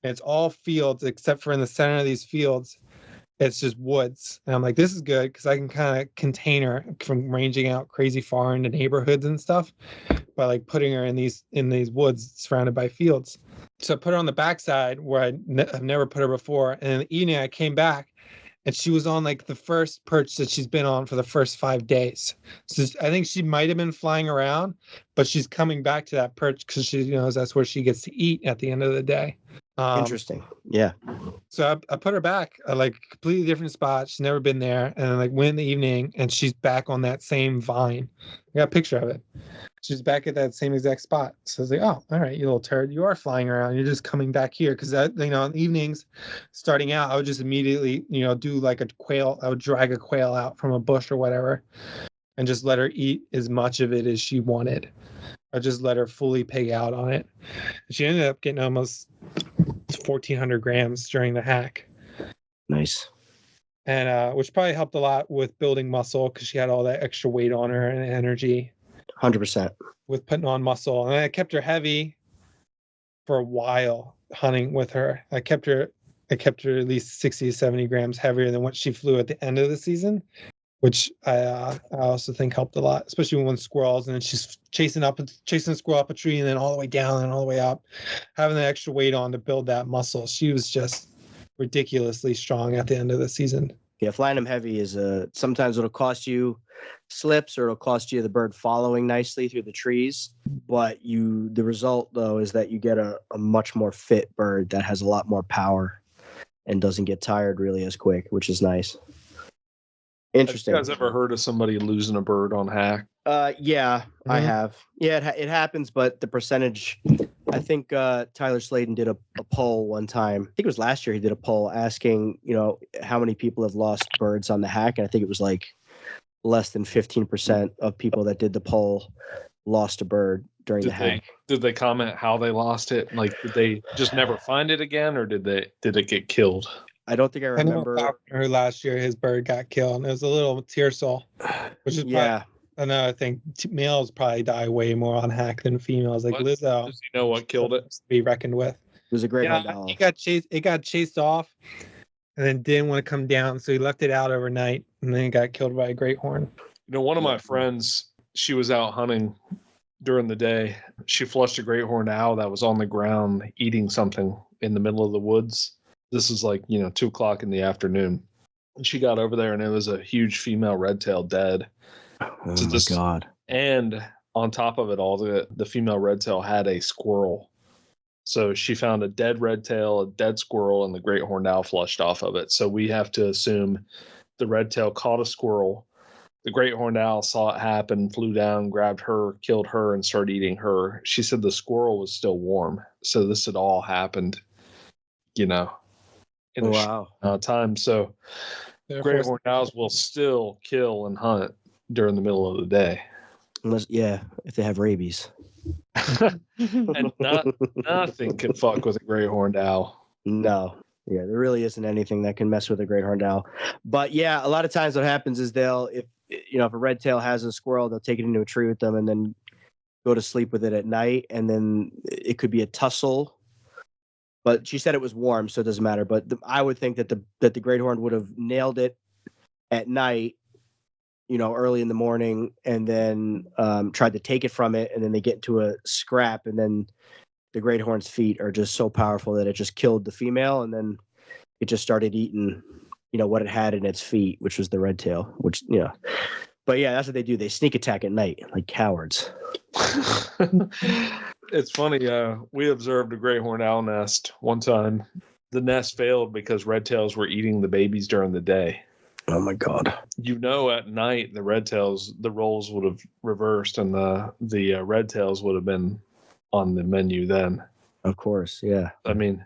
and it's all fields except for in the center of these fields, it's just woods. And I'm like, this is good because I can kind of contain her from ranging out crazy far into neighborhoods and stuff by like putting her in these woods surrounded by fields. So I put her on the backside where I've never put her before. And in the evening, I came back and she was on like the first perch that she's been on for the first 5 days. So I think she might have been flying around, but she's coming back to that perch because she knows that's where she gets to eat at the end of the day. Interesting. Yeah. So I put her back like completely different spot. She's never been there. And like went in the evening and she's back on that same vine. I got a picture of it. She's back at that same exact spot. So I was like, oh, all right, you little turd. You are flying around. You're just coming back here. Because, in the evenings, starting out, I would just immediately, do like a quail. I would drag a quail out from a bush or whatever and just let her eat as much of it as she wanted. I just let her fully pig out on it. She ended up getting almost 1,400 grams during the hack. Nice. And which probably helped a lot with building muscle because she had all that extra weight on her and energy. 100%. With putting on muscle. And I kept her heavy for a while hunting with her. I kept her at least 60 to 70 grams heavier than what she flew at the end of the season, which I also think helped a lot, especially when squirrels and then she's chasing a squirrel up a tree and then all the way down and all the way up, having the extra weight on to build that muscle. She was just ridiculously strong at the end of the season. Yeah, flying them heavy is sometimes it'll cost you slips or it'll cost you the bird following nicely through the trees. But the result though is that you get a much more fit bird that has a lot more power and doesn't get tired really as quick, which is nice. Interesting. Have you guys ever heard of somebody losing a bird on hack? Yeah, Mm-hmm. I have. Yeah, it happens, but the percentage, I think Tyler Sladen did a poll one time. I think it was last year he did a poll asking, how many people have lost birds on the hack. And I think it was like less than 15% of people that did the poll lost a bird during the hack. Did they comment how they lost it? Like, did they just never find it again, or did it get killed? I don't think I remember. I know a falconer who last year his bird got killed, and it was a little tearsol, which is yeah. I think males probably die way more on hack than females. Like Lizzo, does he know what killed it? To be reckoned with. It was a great owl. He got chased. It got chased off, and then didn't want to come down, so he left it out overnight, and then it got killed by a great horn. You know, one of my friends, she was out hunting during the day. She flushed a great horned owl that was on the ground eating something in the middle of the woods. This is like, 2:00 in the afternoon. And she got over there, and it was a huge female red tail dead. Oh my God. And on top of it all, the female red tail had a squirrel. So she found a dead red tail, a dead squirrel, and the great horned owl flushed off of it. So we have to assume the red tail caught a squirrel. The great horned owl saw it happen, flew down, grabbed her, killed her, and started eating her. She said the squirrel was still warm. So this had all happened, in a short time. So great horned owls will still kill and hunt during the middle of the day. Unless, if they have rabies. And nothing can fuck with a great horned owl. No. Yeah, there really isn't anything that can mess with a great horned owl. But yeah, a lot of times what happens is if a red tail has a squirrel, they'll take it into a tree with them and then go to sleep with it at night. And then it could be a tussle. But she said it was warm, so it doesn't matter. But I would think that the great horn would have nailed it at night, early in the morning, and then tried to take it from it, and then they get into a scrap, and then the great horn's feet are just so powerful that it just killed the female, and then it just started eating, what it had in its feet, which was the red tail, But yeah, that's what they do. They sneak attack at night like cowards. It's funny. We observed a great horned owl nest one time. The nest failed because red tails were eating the babies during the day. Oh my God. At night, the red tails, the roles would have reversed, and the red tails would have been on the menu then. Of course, yeah. I mean,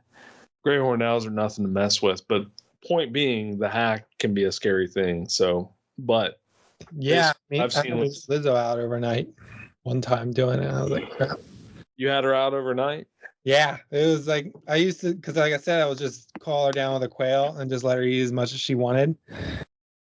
great horned owls are nothing to mess with, but point being, the hack can be a scary thing. So, but yeah, I've seen Lizzo out overnight one time doing it. I was like, crap. You had her out overnight? Yeah, it was like I used to, because like I said, I would just call her down with a quail and just let her eat as much as she wanted.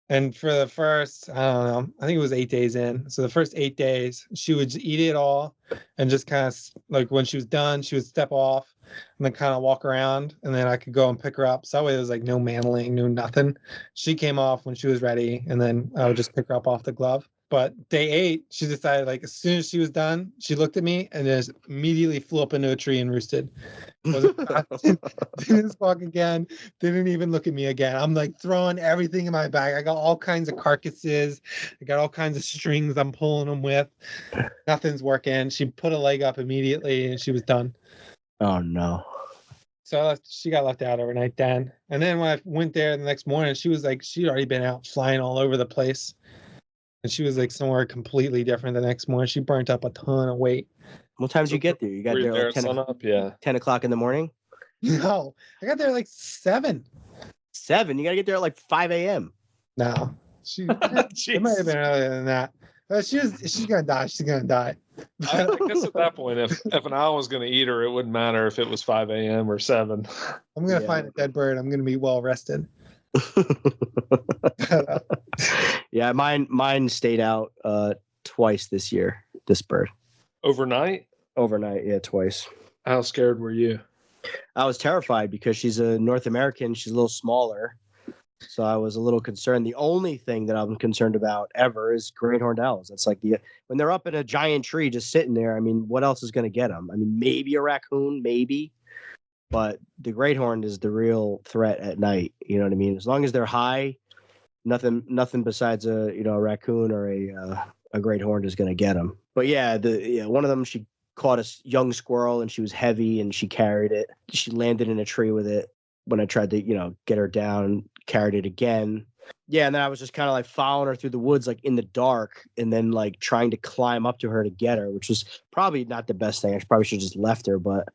And for the first, I don't know, I think it was 8 days in. So the first 8 days, she would eat it all and just kind of like when she was done, she would step off and then kind of walk around, and then I could go and pick her up. So that way it was like no manling, no nothing. She came off when she was ready, and then I would just pick her up off the glove. But day 8, she decided, like, as soon as she was done, she looked at me and just immediately flew up into a tree and roosted. Didn't squawk again. Didn't even look at me again. I'm like throwing everything in my bag. I got all kinds of carcasses. I got all kinds of strings I'm pulling them with. Nothing's working. She put a leg up immediately and she was done. Oh, no. So she got left out overnight then. And then when I went there the next morning, she was like, she'd already been out flying all over the place. And she was like somewhere completely different the next morning. She burnt up a ton of weight. What time did you get there? You got there like 10 o'clock in the morning? No, I got there like 7. 7? You got to get there at like 5 a.m. No. It might have been earlier than that. She's going to die. She's going to die. I guess at that point, if an owl was going to eat her, it wouldn't matter if it was 5 a.m. or 7. I'm going to find a dead bird. I'm going to be well rested. Yeah, mine stayed out twice this year, this bird. Overnight, yeah, twice. How scared were you? I was terrified because she's a North American. She's a little smaller, so I was a little concerned. The only thing that I'm concerned about ever is great horned owls. It's like when they're up in a giant tree just sitting there, I mean, what else is going to get them? I mean, maybe a raccoon, maybe. But the great horned is the real threat at night. You know what I mean? As long as they're high, nothing besides a raccoon or a great horned is going to get them. But yeah, one of them, she caught a young squirrel and she was heavy and she carried it. She landed in a tree with it. When I tried to get her down, carried it again. Yeah, and then I was just kind of like following her through the woods, like in the dark, and then like trying to climb up to her to get her, which was probably not the best thing. I probably should have just left her. But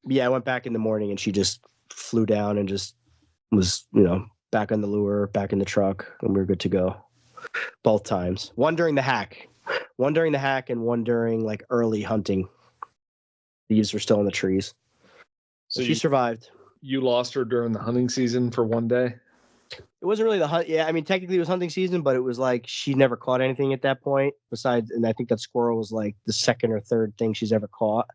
yeah, I went back in the morning and she just flew down and just was, back on the lure, back in the truck, and we were good to go both times. One during the hack One during the hack and one during like early hunting. Leaves were still in the trees. So she survived. You lost her during the hunting season for one day? It wasn't really the hunt. Yeah, I mean, technically it was hunting season, but it was like she never caught anything at that point. Besides, and I think that squirrel was like the second or third thing she's ever caught.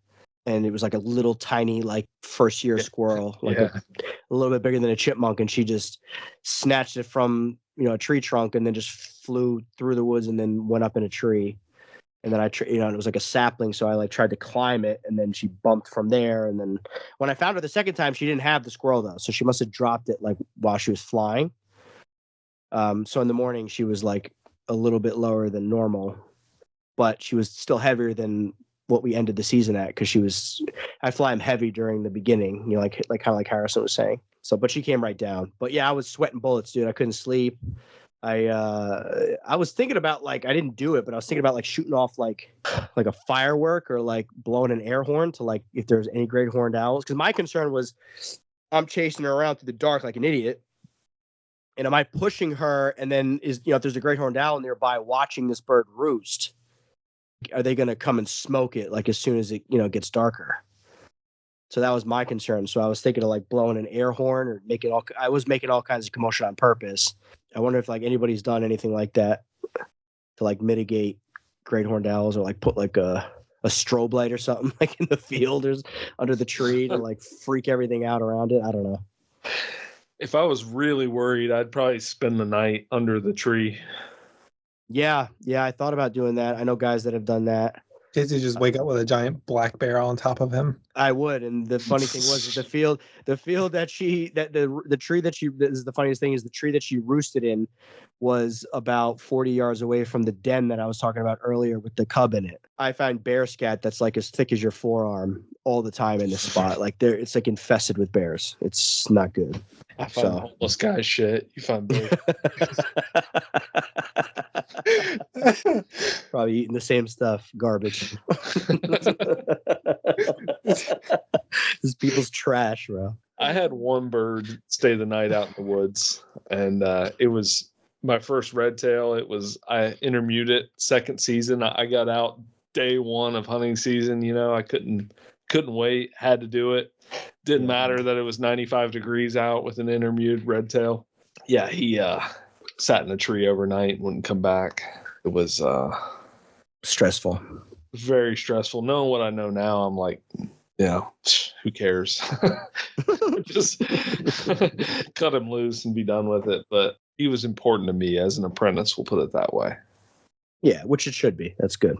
And it was like a little tiny, like first year squirrel, like a little bit bigger than a chipmunk. And she just snatched it from, a tree trunk and then just flew through the woods and then went up in a tree. And then and it was like a sapling. So I like tried to climb it and then she bumped from there. And then when I found her the second time, she didn't have the squirrel though. So she must have dropped it like while she was flying. So in the morning she was like a little bit lower than normal, but she was still heavier than what we ended the season at. Cause I fly them heavy during the beginning, like kind of like Harrison was saying. So, but she came right down, but yeah, I was sweating bullets, dude. I couldn't sleep. I was thinking about like, I didn't do it, but I was thinking about like shooting off like a firework or like blowing an air horn to like, if there's any great horned owls. Cause my concern was I'm chasing her around through the dark like an idiot. And am I pushing her? And then if there's a great horned owl nearby watching this bird roost, are they going to come and smoke it like as soon as it, gets darker? So that was my concern. So I was thinking of like blowing an air horn or I was making all kinds of commotion on purpose. I wonder if like anybody's done anything like that to like mitigate great horned owls or like put like a strobe light or something like in the field or under the tree to like freak everything out around it. I don't know. If I was really worried, I'd probably spend the night under the tree. Yeah, I thought about doing that. I know guys that have done that. Did you just wake up with a giant black bear on top of him? I would, and the funny thing was the field that the tree that she, this is the funniest thing, is the tree that she roosted in was about 40 yards away from the den that I was talking about earlier with the cub in it. I find bear scat that's like as thick as your forearm all the time in this spot. Like it's like infested with bears. It's not good. I find homeless guy shit. You find bears. Probably eating the same stuff, garbage. This people's trash, bro. I had one bird stay the night out in the woods, and it was my first red tail. I intermewed it second season. I got out day one of hunting season. I couldn't wait. Had to do it. Didn't matter that it was 95 degrees out with an intermewed red tail. Yeah, he sat in a tree overnight, wouldn't come back. It was stressful. Very stressful. Knowing what I know now, I'm like, who cares? Just cut him loose and be done with it. But he was important to me as an apprentice, we'll put it that way. Yeah, which it should be. That's good.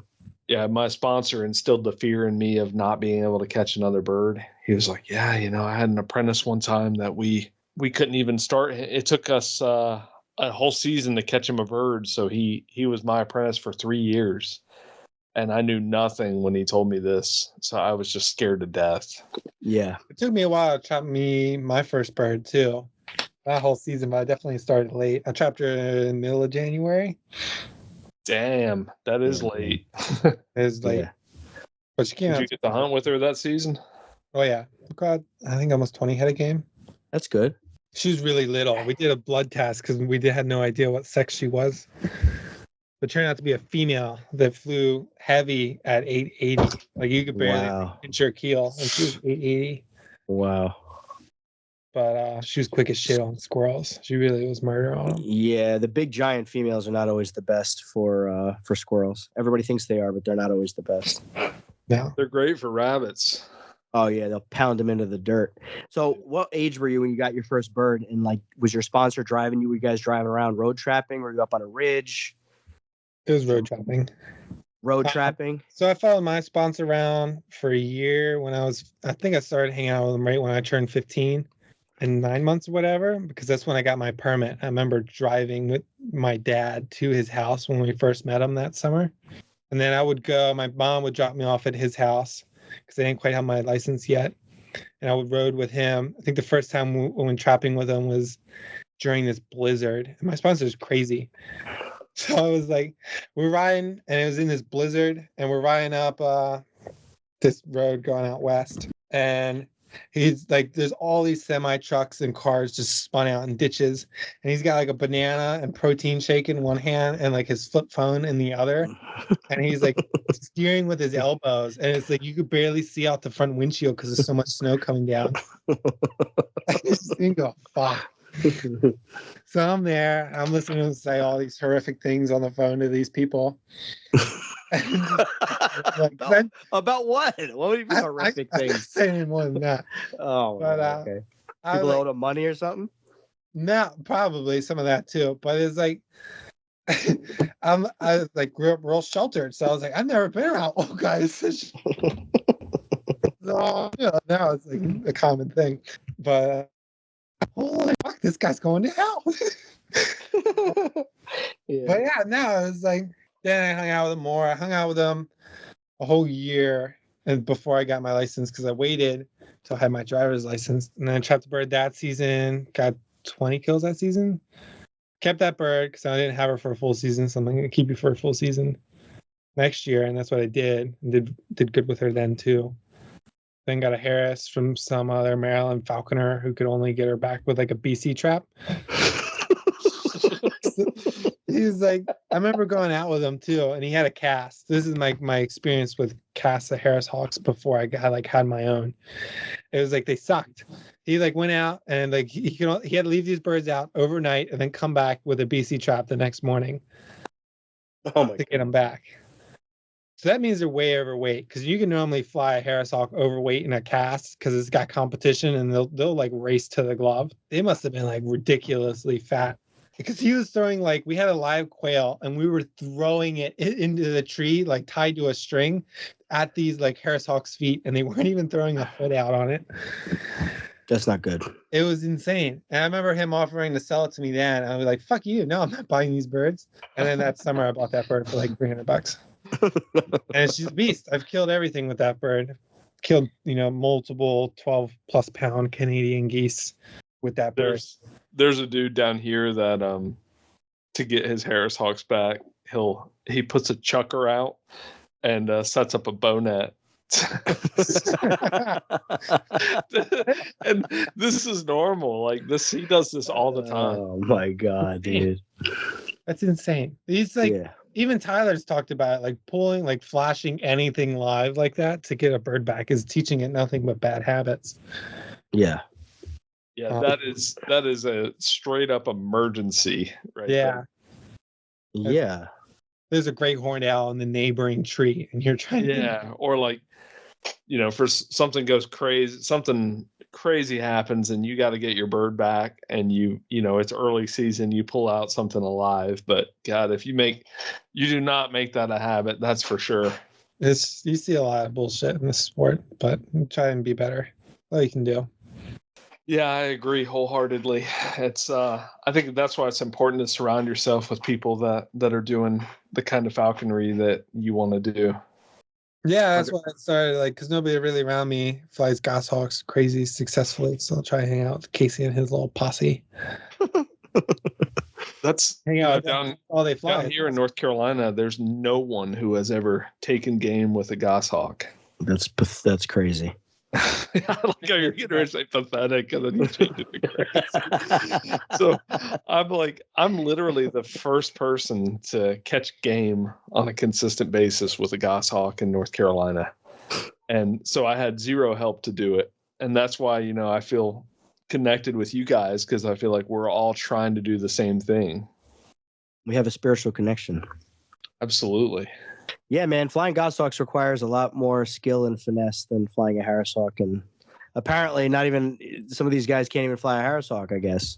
Yeah, my sponsor instilled the fear in me of not being able to catch another bird. He was like, I had an apprentice one time that we couldn't even start. It took us a whole season to catch him a bird. So he was my apprentice for 3 years. And I knew nothing when he told me this. So I was just scared to death. Yeah. It took me a while to trap my first bird too. That whole season, but I definitely started late. I trapped her in the middle of January. Damn, that is late. It is late. Yeah. But she came out. Did you get to hunt with her that season? Oh, yeah. God, I think almost 20 head a game. That's good. She was really little. We did a blood test because we had no idea what sex she was. But turned out to be a female that flew heavy at 880. Like you could barely pinch her keel, and she was 880. Wow. But she was quick as shit on squirrels. She really was murder on them. Yeah, the big giant females are not always the best for squirrels. Everybody thinks they are, but they're not always the best. No. They're great for rabbits. Oh yeah, they'll pound them into the dirt. So what age were you when you got your first bird? And like, was your sponsor driving you? Were you guys driving around road trapping? Were you up on a ridge? It was road trapping. Road trapping? So I followed my sponsor around for a year I think I started hanging out with him right when I turned 15 and 9 months or whatever, because that's when I got my permit. I remember driving with my dad to his house when we first met him that summer. And then I would go, my mom would drop me off at his house because I didn't quite have my license yet. And I would road with him. I think the first time we went trapping with him was during this blizzard. And my sponsor is crazy. So I was like, we're riding, and it was in this blizzard, and we're riding up this road going out west. And He's like, there's all these semi trucks and cars just spun out in ditches, and he's got like a banana and protein shake in one hand and like his flip phone in the other, and he's like steering with his elbows, and it's like you could barely see out the front windshield because there's so much snow coming down. I just think, oh fuck. So I'm there, I'm listening to him say all these horrific things on the phone to these people. Like, about what? What would you mean horrific things? I say any more than that. Oh, but, okay. People owe them money or something? No, probably some of that too. But it's like I like grew up real sheltered, so I was like, I've never been around old guys. So now it's like a common thing. But holy fuck, this guy's going to hell. Yeah. But yeah, no, it was like, then I hung out with him more. I hung out with him a whole year and before I got my license, because I waited till I had my driver's license, and then I trapped a bird that season, got 20 kills that season. Kept that bird because I didn't have her for a full season, so I'm going to keep you for a full season next year, and that's what I did. And did good with her then too. Then got a Harris from some other Maryland falconer who could only get her back with like a BC trap. He's like, I remember going out with him too, and he had a cast. This is my experience with casts of Harris Hawks before I had my own. It was like they sucked. He like went out and like he had to leave these birds out overnight and then come back with a BC trap the next morning. To get them back. So that means they're way overweight, because you can normally fly a Harris Hawk overweight in a cast because it's got competition and they'll like race to the glove. They must have been like ridiculously fat. Because he was throwing, like, we had a live quail and we were throwing it into the tree, like tied to a string at these like Harris Hawk's feet, and they weren't even throwing a foot out on it. That's not good. It was insane. And I remember him offering to sell it to me then. I was like, fuck you. No, I'm not buying these birds. And then that summer I bought that bird for like $300. And she's a beast. I've killed everything with that bird. Killed, multiple 12 plus pound Canadian geese with that bird. There's a dude down here that to get his Harris Hawks back, he puts a chucker out and sets up a bow net. And this is normal. Like this, he does this all the time. Oh my god, dude, that's insane. He's like, even Tyler's talked about it, like pulling, like flashing anything live like that to get a bird back is teaching it nothing but bad habits. Yeah. Yeah, that is a straight up emergency, right? Yeah. There. Yeah. There's a great horned owl in the neighboring tree, and you're trying to. Yeah, or like, for something goes crazy, something crazy happens, and you got to get your bird back, and it's early season, you pull out something alive. But God, if you do not make that a habit, that's for sure. You see a lot of bullshit in this sport, but try and be better. All you can do. Yeah, I agree wholeheartedly. It's I think that's why it's important to surround yourself with people that are doing the kind of falconry that you want to do. Yeah, that's why I started, because nobody really around me flies goshawks crazy successfully, so I'll try to hang out with Casey and his little posse. That's hang out down they fly. Down here in North Carolina, there's no one who has ever taken game with a goshawk. That's crazy. I like how you're getting ready to say pathetic, and then you change it to crazy. So I'm literally the first person to catch game on a consistent basis with a goshawk in North Carolina, and so I had zero help to do it, and that's why I feel connected with you guys, because I feel like we're all trying to do the same thing. We have a spiritual connection. Absolutely. Yeah, man, flying goshawks requires a lot more skill and finesse than flying a Harris Hawk, and apparently not even some of these guys can't even fly a Harris Hawk, I guess.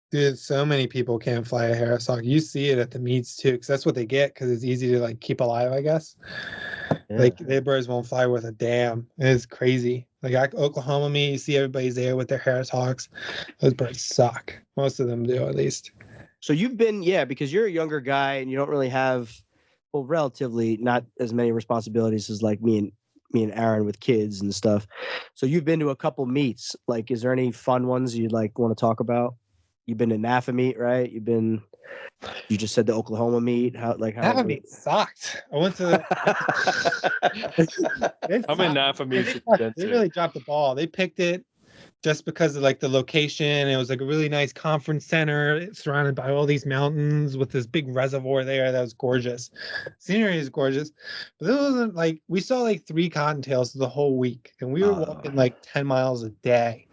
Dude, so many people can't fly a Harris Hawk. You see it at the meets too, because that's what they get, because it's easy to keep alive, I guess. Yeah. Their birds won't fly worth a damn. It's crazy. Oklahoma meet, you see everybody's there with their Harris Hawks. Those birds suck. Most of them do, at least. So you've been, because you're a younger guy and you don't really have, well, relatively not as many responsibilities as like me and Aaron with kids and stuff. So you've been to a couple meets. Is there any fun ones you'd want to talk about? You've been to NAFA meet, right? You've been You just said the Oklahoma meet. How Nafa meat sucked. I went to. How many Nafa meets have you been They to? really dropped the ball. They picked it just because of like the location. It was like a really nice conference center surrounded by all these mountains with this big reservoir there that was gorgeous. Scenery is gorgeous, but it wasn't like we saw like 3 cottontails the whole week, and we were walking like 10 miles a day.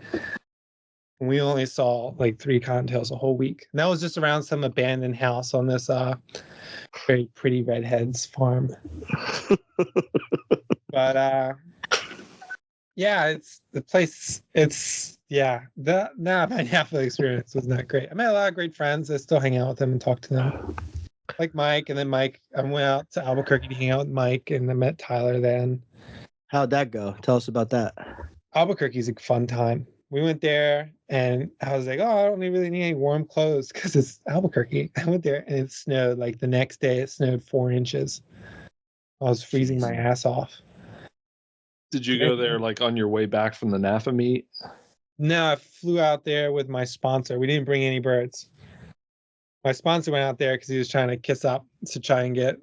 And we only saw like 3 cottontails a whole week. And that was just around some abandoned house on this very pretty redhead's farm. But yeah, it's the place. It's my Napa experience was not great. I met a lot of great friends. I still hang out with them and talk to them, like Mike. And then Mike, I went out to Albuquerque to hang out with Mike, and I met Tyler then. How'd that go? Tell us about that. Albuquerque's a fun time. We went there, and I was like, oh, I don't really need any warm clothes because it's Albuquerque. I went there, and it snowed. Like the next day, it snowed 4 inches. I was freezing my ass off. Did you go there like on your way back from the Nafa meet? No, I flew out there with my sponsor. We didn't bring any birds. My sponsor went out there because he was trying to kiss up to try and get,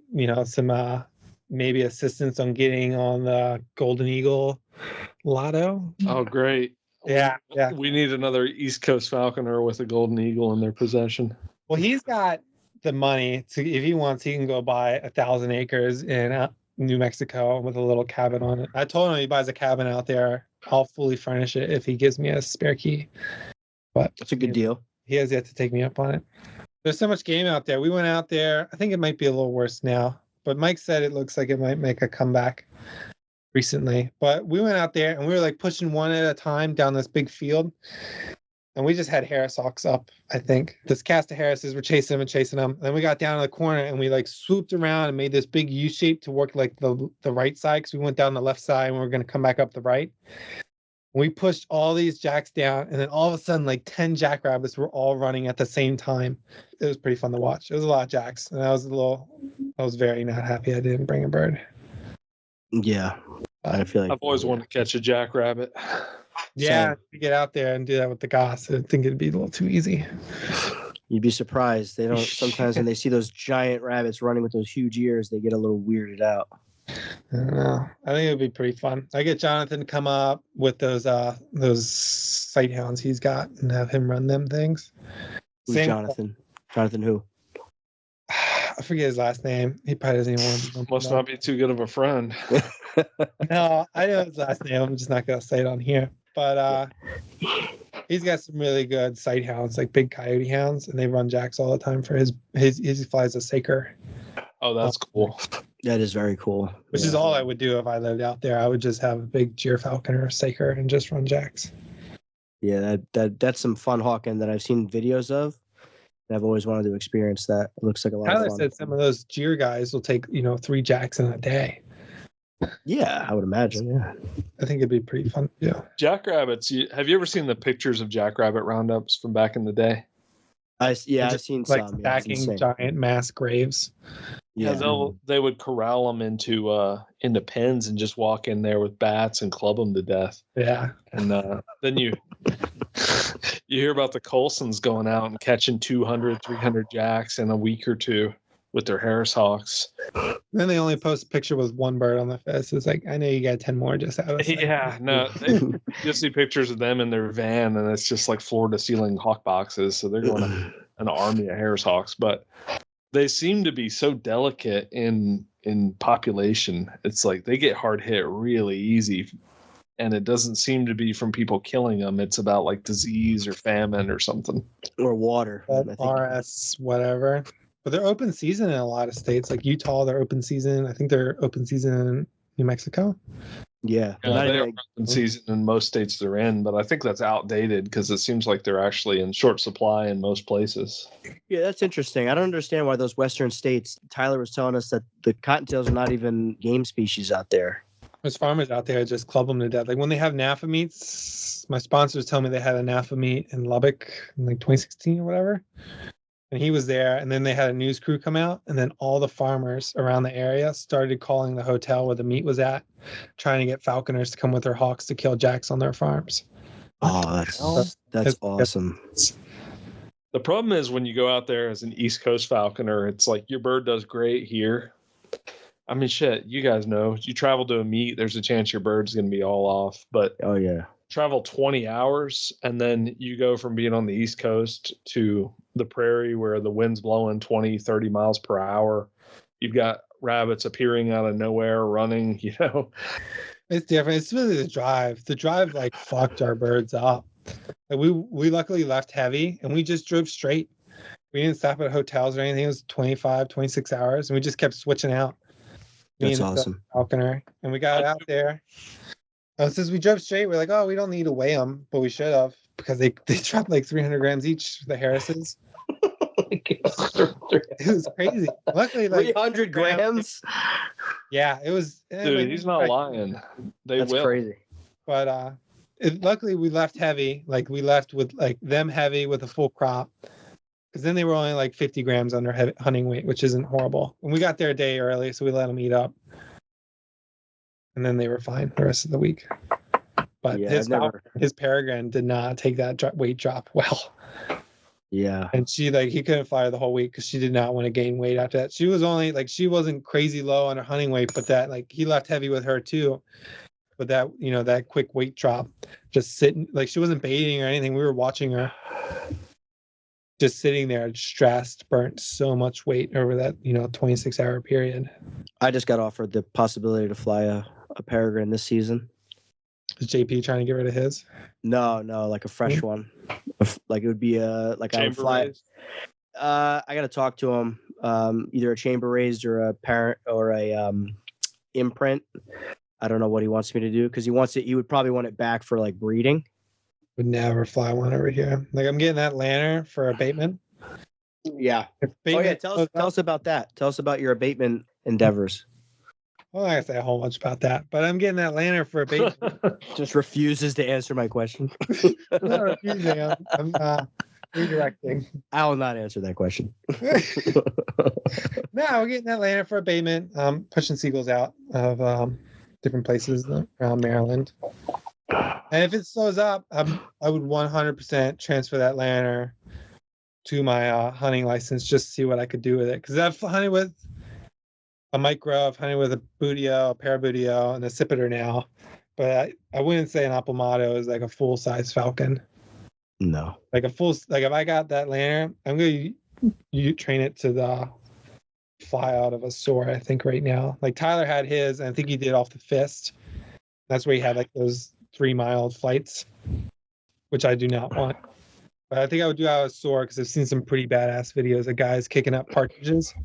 some maybe assistance on getting on the Golden Eagle Lotto. Oh, great. Yeah. We need another East Coast falconer with a Golden Eagle in their possession. Well, he's got the money to, if he wants, he can go buy 1,000 acres in New Mexico with a little cabin on it. I told him he buys a cabin out there, I'll fully furnish it if he gives me a spare key. But that's a good deal. He has yet to take me up on it. There's so much game out there. We went out there. I think it might be a little worse now, but Mike said it looks like it might make a comeback recently. But we went out there and we were like pushing one at a time down this big field. And we just had Harris hawks up, I think. This cast of Harrises were chasing them. And then we got down in the corner and we like swooped around and made this big U shape to work like the right side, because we went down the left side and we were going to come back up the right. We pushed all these jacks down, and then all of a sudden, like 10 jackrabbits were all running at the same time. It was pretty fun to watch. It was a lot of jacks, and I was very not happy I didn't bring a bird. Yeah, I feel like I've always wanted to catch a jackrabbit. Yeah, to get out there and do that with the goss, I think it'd be a little too easy. You'd be surprised. They don't sometimes when they see those giant rabbits running with those huge ears, they get a little weirded out. I don't know. I think it would be pretty fun. I get Jonathan to come up with those sight hounds he's got and have him run them things. Who's Jonathan? Jonathan who? I forget his last name. He probably doesn't even want to. Must not be too good of a friend. No, I know his last name. I'm just not gonna say it on here. But he's got some really good sight hounds, like big coyote hounds, and they run jacks all the time for his he flies a Saker. Oh, that's cool. That is very cool. Which is all I would do if I lived out there. I would just have a big falconer Saker and just run jacks. Yeah, that's some fun hawking that I've seen videos of. I've always wanted to experience that. It looks like a lot Tyler of fun. said some of those Jeer guys will take 3 jacks in a day. Yeah, I would imagine. Yeah, I think it'd be pretty fun. Yeah. Jackrabbits. Have you ever seen the pictures of jackrabbit roundups from back in the day? I've seen like some. stacking giant mass graves. Yeah, they would corral them into pens and just walk in there with bats and club them to death. Yeah, and then you hear about the Colsons going out and catching 200, 300 jacks in a week or two with their Harris hawks. Then they only post a picture with 1 bird on the face. It's like, I know you got 10 more just out of sight. Yeah, no, you see pictures of them in their van, and it's just like floor to ceiling hawk boxes. So they're going to an army of Harris hawks, but they seem to be so delicate in population. It's like they get hard hit really easy, and it doesn't seem to be from people killing them. It's about like disease or famine or something, or water. RS, whatever. But they're open season in a lot of states, like Utah. They're open season. I think they're open season in New Mexico. Yeah, they're open season in most states they're in, but I think that's outdated because it seems like they're actually in short supply in most places. Yeah, that's interesting. I don't understand why those western states. Tyler was telling us that the cottontails are not even game species out there. There's farmers out there just club them to death. Like when they have NAFA meets, my sponsors tell me they had a NAFA meet in Lubbock in like 2016 or whatever. And he was there, and then they had a news crew come out, and then all the farmers around the area started calling the hotel where the meet was at, trying to get falconers to come with their hawks to kill jacks on their farms. Oh, that's awesome. The problem is when you go out there as an East Coast falconer, it's like your bird does great here. I mean, shit, you guys know. You travel to a meet, there's a chance your bird's going to be all off. But Oh yeah. travel 20 hours, and then you go from being on the East Coast to the prairie where the wind's blowing 20, 30 miles per hour. You've got rabbits appearing out of nowhere, running, It's different. It's really the drive. The drive like fucked our birds up. Like, we luckily left heavy and we just drove straight. We didn't stop at hotels or anything. It was 25, 26 hours, and we just kept switching out. That's awesome. Falconer, and we got out there. Since we drove straight, we're like, oh, we don't need to weigh them, but we should have, because they dropped like 300 grams each, the Harrises. It was crazy. Luckily, like 300 grams. Yeah, it was. Dude, he's not lying. That's will. crazy. But luckily, we left heavy. Like we left with like them heavy with a full crop, because then they were only like 50 grams under hunting weight, which isn't horrible. And we got there a day early, so we let them eat up, and then they were fine the rest of the week. But Yeah, his peregrine did not take that weight drop well. Yeah. And she he couldn't fly her the whole week because she did not want to gain weight after that. She was only she wasn't crazy low on her hunting weight, but that he left heavy with her too. But that that quick weight drop, just sitting, she wasn't baiting or anything. We were watching her just sitting there, stressed, burnt so much weight over that 26-hour period. I just got offered the possibility to fly a peregrine this season. Is JP trying to get rid of his? No, like a fresh one. Like it would be I would fly. Raised? I got to talk to him. Either a chamber raised or a parent or a imprint. I don't know what he wants me to do because he wants it. He would probably want it back for breeding. Would never fly one over here. I'm getting that lantern for abatement. Yeah. Tell us about that. Tell us about your abatement endeavors. Well, I gotta say a whole bunch about that, but I'm getting that lantern for abatement. Just refuses to answer my question. I'm not refusing. I'm redirecting. I will not answer that question. No, we're getting that lantern for abatement. Pushing seagulls out of different places around Maryland. And if it slows up, I would 100% transfer that lantern to my hunting license just to see what I could do with it. Because I've hunted with a micro, I've hunted with a boodio, a paraboodio, and a sipiter now. But I wouldn't say an applomado is a full-size falcon. No. If I got that lantern, I'm going to train it to the fly out of a soar, I think, right now. Tyler had his, and I think he did off the fist. That's where he had those 3-mile flights, which I do not want. But I think I would do out of soar because I've seen some pretty badass videos of guys kicking up partridges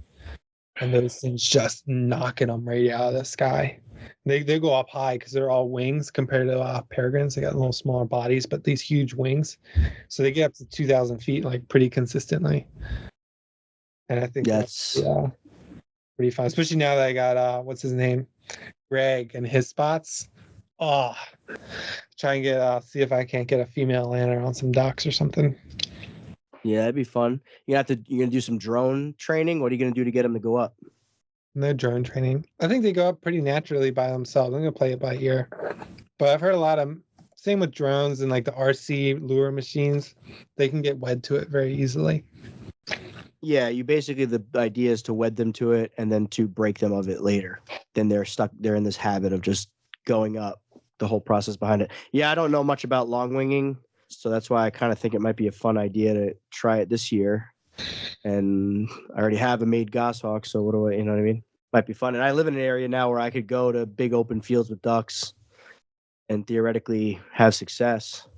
and those things just knocking them right out of the sky. They go up high because they're all wings compared to peregrines. They got little smaller bodies, but these huge wings. So they get up to 2,000 feet pretty consistently. And I think that's pretty fun, especially now that I got what's his name, Greg, and his spots. Try and get see if I can't get a female lantern on some ducks or something. Yeah, that'd be fun. You're gonna do some drone training. What are you gonna do to get them to go up? No drone training. I think they go up pretty naturally by themselves. I'm gonna play it by ear. But I've heard a lot of same with drones and the RC lure machines. They can get wed to it very easily. Yeah, you basically, the idea is to wed them to it and then to break them of it later. Then they're in this habit of just going up, the whole process behind it. Yeah, I don't know much about long winging, so that's why I kind of think it might be a fun idea to try it this year. And I already have a made goshawk, so what I mean? Might be fun. And I live in an area now where I could go to big open fields with ducks and theoretically have success.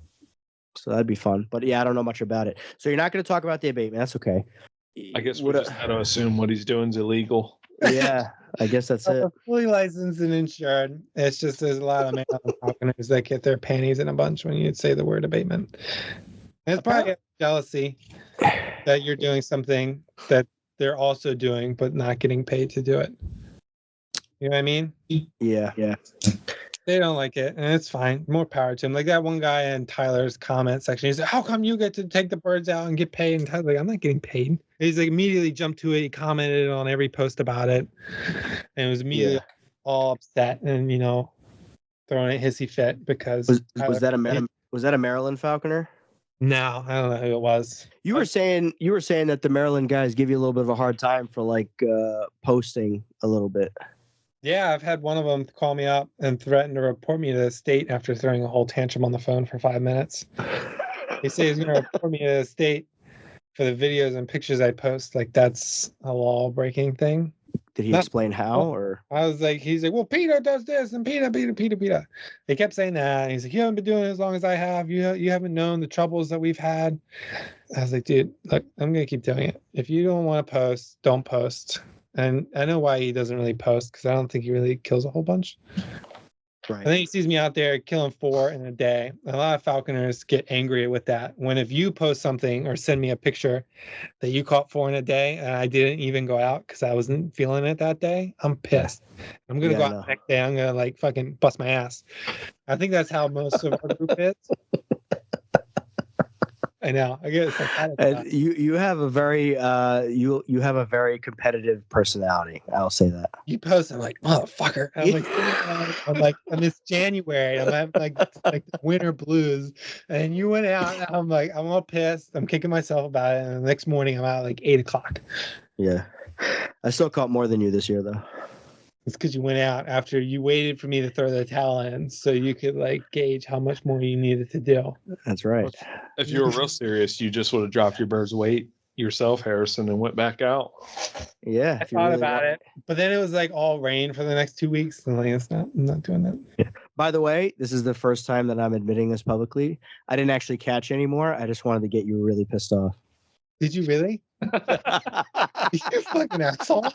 So that'd be fun. But yeah, I don't know much about it. So you're not going to talk about the abatement. That's okay. I guess we just got to assume what he's doing is illegal. Yeah, I guess that's it. Fully licensed and insured. It's just there's a lot of male falconers that get their panties in a bunch when you say the word abatement. And it's probably jealousy that you're doing something that they're also doing but not getting paid to do it. You know what I mean? Yeah. They don't like it, and it's fine. More power to him. That one guy in Tyler's comment section, he's like, how come you get to take the birds out and get paid? And Tyler's like, I'm not getting paid. He's immediately jumped to it. He commented on every post about it, and was immediately all upset and, throwing a hissy fit because... Was that a Maryland falconer? No, I don't know who it was. You were saying that the Maryland guys give you a little bit of a hard time for like posting a little bit. Yeah, I've had one of them call me up and threaten to report me to the state after throwing a whole tantrum on the phone for 5 minutes. He says he's going to report me to the state for the videos and pictures I post. Like, that's a law-breaking thing. Did he explain how? Or I was like, he's like, well, Peter does this and Peter. He kept saying that. And he's like, you haven't been doing it as long as I have. You haven't known the troubles that we've had. I was like, dude, look, I'm going to keep doing it. If you don't want to post, don't post. And I know why he doesn't really post, because I don't think he really kills a whole bunch. right. And then he sees me out there killing 4 in a day. A lot of falconers get angry with that. When if you post something or send me a picture that you caught 4 in a day and I didn't even go out because I wasn't feeling it that day, I'm pissed. I'm going to go out the next day. I'm going to like fucking bust my ass. I think that's how most of our group is. I know. I get it. You have a very you have a very competitive personality. I'll say that. You post, I'm like, motherfucker. I'm like, and it's January. I'm having like the winter blues, and you went out. And I'm like, I'm all pissed. I'm kicking myself about it. And the next morning, I'm out like 8:00. Yeah, I still caught more than you this year, though. It's because you went out after you waited for me to throw the towel in so you could like gauge how much more you needed to do. That's right. If you were real serious, you just would have dropped your bird's weight yourself, Harrison, and went back out. Yeah. I thought about it, but then it was like all rain for the next 2 weeks. And like, I'm not doing that. Yeah. By the way, this is the first time that I'm admitting this publicly. I didn't actually catch any more. I just wanted to get you really pissed off. Did you really? You fucking asshole.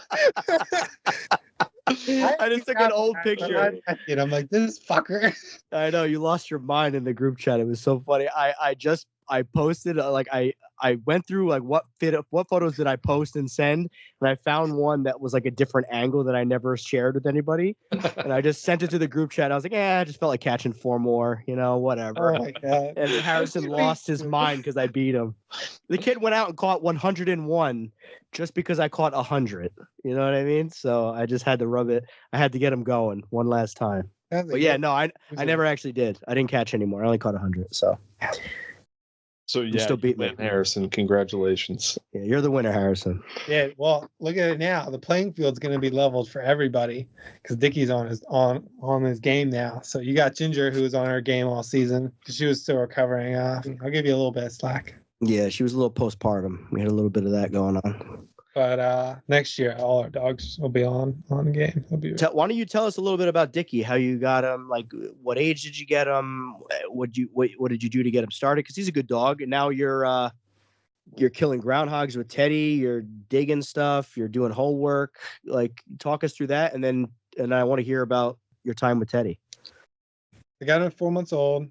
I just took an old picture. And I'm like, this fucker. I know, you lost your mind in the group chat. It was so funny. I posted I went through like what photos did I post and send, and I found one that was like a different angle that I never shared with anybody, and I just sent it to the group chat. I was like, I just felt like catching 4 more, whatever. Oh my God. And Harrison lost his mind because I beat him. The kid went out and caught 101 just because I caught 100. You know what I mean? So I just had to rub it. I had to get him going one last time. But yeah, no, I never actually did. I didn't catch anymore. I only caught 100. So yeah, still beat me, Harrison. Congratulations. Yeah, you're the winner, Harrison. Yeah, well, look at it now. The playing field's going to be leveled for everybody because Dickie's on his game now. So you got Ginger, who was on her game all season because she was still recovering. I'll give you a little bit of slack. Yeah, she was a little postpartum. We had a little bit of that going on. But next year, all our dogs will be on the game. Why don't you tell us a little bit about Dickie? How you got him? Like, what age did you get him? What did you do to get him started? Because he's a good dog, and now you're killing groundhogs with Teddy. You're digging stuff. You're doing hole work. Like, talk us through that, and I want to hear about your time with Teddy. I got him at 4 months old.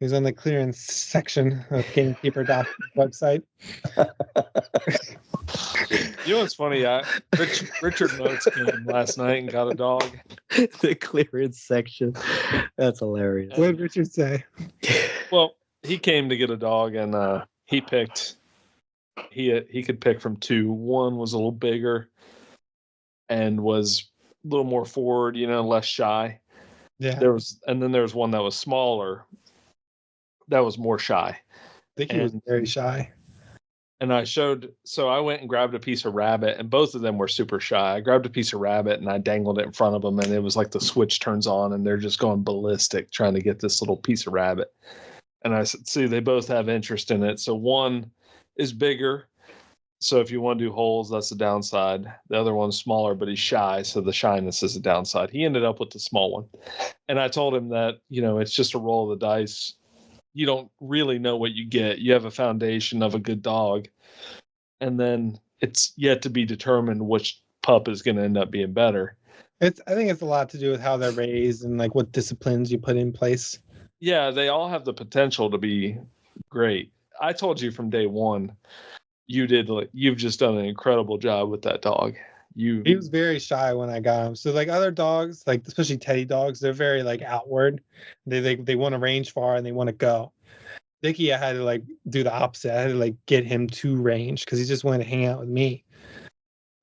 He's on the clearance section of Gamekeeper.com website. You know what's funny? Richard Notes came last night and got a dog. The clearance section. That's hilarious. What did Richard say? Well, he came to get a dog, and he picked. He could pick from 2. One was a little bigger, and was a little more forward, less shy. Yeah. There was one that was smaller. That was more shy. I think he was very shy. And I went and grabbed a piece of rabbit, and both of them were super shy. I grabbed a piece of rabbit and I dangled it in front of them, and it was like the switch turns on and they're just going ballistic trying to get this little piece of rabbit. And I said, see, they both have interest in it. So one is bigger. So if you want to do holes, that's the downside. The other one's smaller, but he's shy. So the shyness is the downside. He ended up with the small one. And I told him that, it's just a roll of the dice. You don't really know what you get. You have a foundation of a good dog, and then it's yet to be determined which pup is going to end up being better. I think it's a lot to do with how they're raised and like what disciplines you put in place. Yeah, they all have the potential to be great. I told you from day one, you've just done an incredible job with that dog. He was very shy when I got him. So like other dogs, like especially Teddy dogs, they're very like outward. They want to range far and they want to go. Dickie, I had to like do the opposite. I had to like get him to range because he just wanted to hang out with me.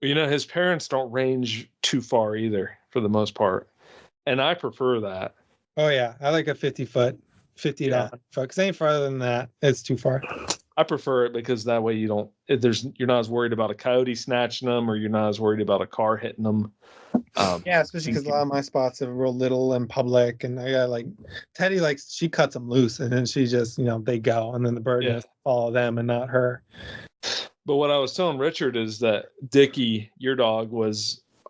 His parents don't range too far either for the most part. And I prefer that. Oh yeah. I like a 50-foot 50 to 100 foot. Because any farther than that, it's too far. I prefer it because that way you're not as worried about a coyote snatching them, or you're not as worried about a car hitting them. Yeah, especially because a lot of my spots are real little and public, and I got like Teddy, like she cuts them loose, and then she just, they go, and then the bird has to follow them and not her. But what I was telling Richard is that Dickie, your dog,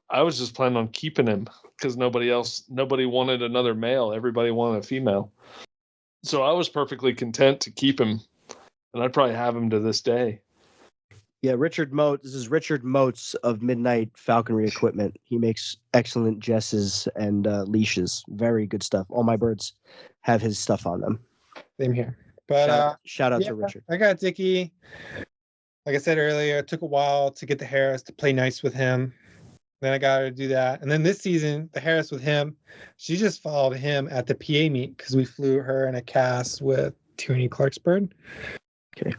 I was just planning on keeping him because nobody wanted another male. Everybody wanted a female. So I was perfectly content to keep him, and I'd probably have him to this day. Yeah, Richard Mote. This is Richard Motes of Midnight Falconry Equipment. He makes excellent jesses and leashes. Very good stuff. All my birds have his stuff on them. Same here. But shout out to Richard. I got Dickie. Like I said earlier, it took a while to get the Harris to play nice with him. Then I got her to do that. And then this season, the Harris with him, she just followed him at the PA meet because we flew her in a cast with Tierney Clark's bird. Okay.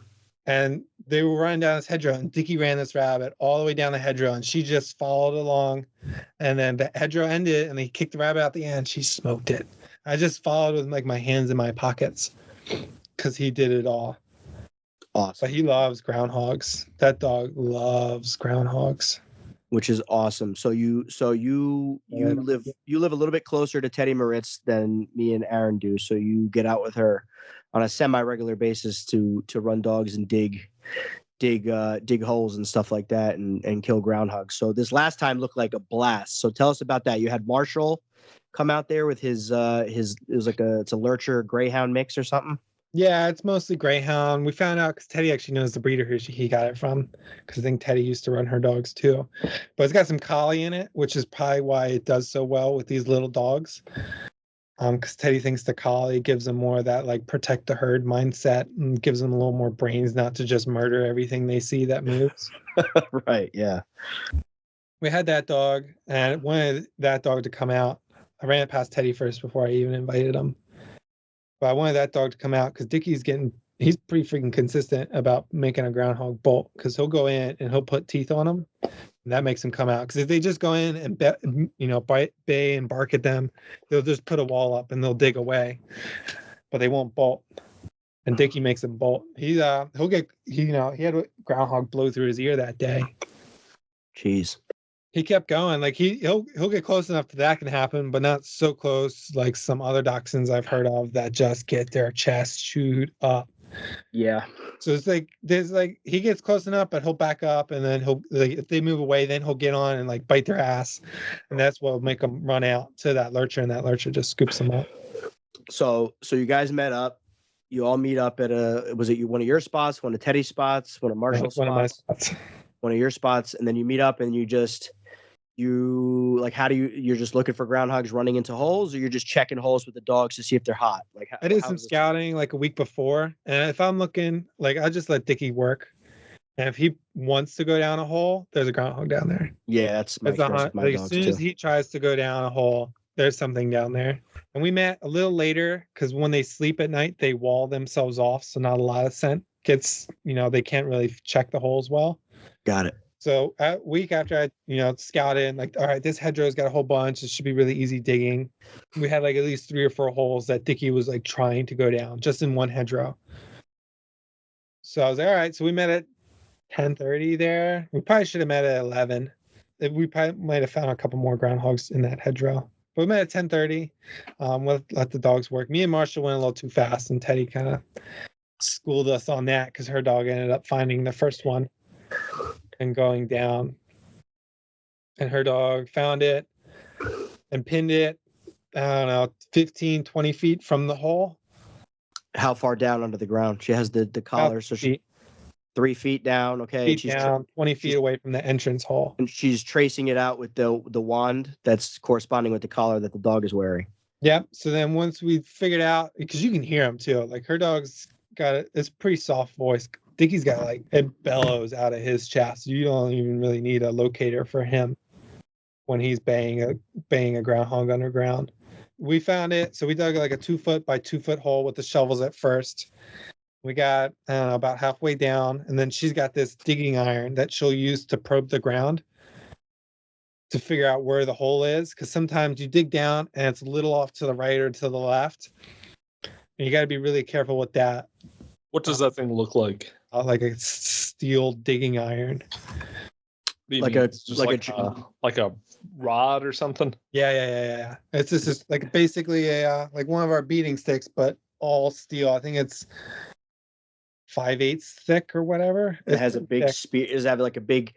And they were running down this hedgerow, and Dickie ran this rabbit all the way down the hedgerow, and she just followed along. And then the hedgerow ended, and he kicked the rabbit out the end. She smoked it. I just followed with like my hands in my pockets because he did it all. Awesome. But he loves groundhogs. That dog loves groundhogs. Which is awesome. So you live a little bit closer to Teddy Moritz than me and Aaron do. So you get out with her on a semi-regular basis to run dogs and dig holes and stuff like that and kill groundhogs. So this last time looked like a blast. So tell us about that. You had Marshall come out there with his it's a Lurcher Greyhound mix or something. Yeah, it's mostly Greyhound. We found out because Teddy actually knows the breeder who he got it from, because I think Teddy used to run her dogs too. But it's got some Collie in it, which is probably why it does so well with these little dogs. Because Teddy thinks the Collie gives them more of that like protect the herd mindset and gives them a little more brains, not to just murder everything they see that moves. Right, yeah. We had that dog, and I wanted that dog to come out. I ran it past Teddy first before I even invited him. But I wanted that dog to come out because Dickie's he's pretty freaking consistent about making a groundhog bolt, because he'll go in and he'll put teeth on them, and that makes them come out. Because if they just go in and bay and bark at them, they'll just put a wall up and they'll dig away, but they won't bolt. And Dickie makes them bolt. He had a groundhog blow through his ear that day. Jeez. He kept going. Like he'll get close enough that can happen, but not so close like some other dachshunds I've heard of that just get their chest chewed up. Yeah. So it's like he gets close enough, but he'll back up, and then if they move away, then he'll get on and like bite their ass, and that's what will make them run out to that Lurcher, and that Lurcher just scoops them up. So you guys met up. You all meet up at was it one of your spots, one of Teddy's spots, one of Marshall's spots? One of my spots. One of your spots, and then you meet up and you're just looking for groundhogs running into holes, or you're just checking holes with the dogs to see if they're hot? Like I did some scouting like a week before, and if I'm looking, like I just let Dickie work, and if he wants to go down a hole, there's a groundhog down there. Yeah, that's my like as soon as he tries to go down a hole, there's something down there. And we met a little later because when they sleep at night, they wall themselves off, so not a lot of scent gets. They can't really check the holes well. Got it. So a week after I, scouted, like, all right, this hedgerow's got a whole bunch. It should be really easy digging. We had like at least 3 or 4 holes that Dickie was like trying to go down just in one hedgerow. So I was like, all right. So we met at 10:30 there. We probably should have met at 11. We probably might have found a couple more groundhogs in that hedgerow. But we met at 10:30. Let the dogs work. Me and Marshall went a little too fast, and Teddy kind of schooled us on that because her dog ended up finding the first one and going down, and her dog found it and pinned it, I don't know, 15, 20 feet from the hole. How far down under the ground? She has the collar, so she's 3 feet down. Okay. She's down 20 feet away from the entrance hole. And she's tracing it out with the wand that's corresponding with the collar that the dog is wearing. Yep. So then once we figured out, because you can hear him too, like her dog's got it's pretty soft voice. Dickie's got like it bellows out of his chest. You don't even really need a locator for him when he's baying a groundhog underground. We found it, so we dug like a 2 foot by 2 foot hole with the shovels at first. We got about halfway down, and then she's got this digging iron that she'll use to probe the ground to figure out where the hole is. Because sometimes you dig down and it's a little off to the right or to the left. And you got to be really careful with that. What does that thing look like? Like a steel digging iron. Like a rod or something. Yeah. It's just like basically a like one of our beating sticks, but all steel. I think it's 5/8 thick or whatever. It has a big spear. Does it have like a big,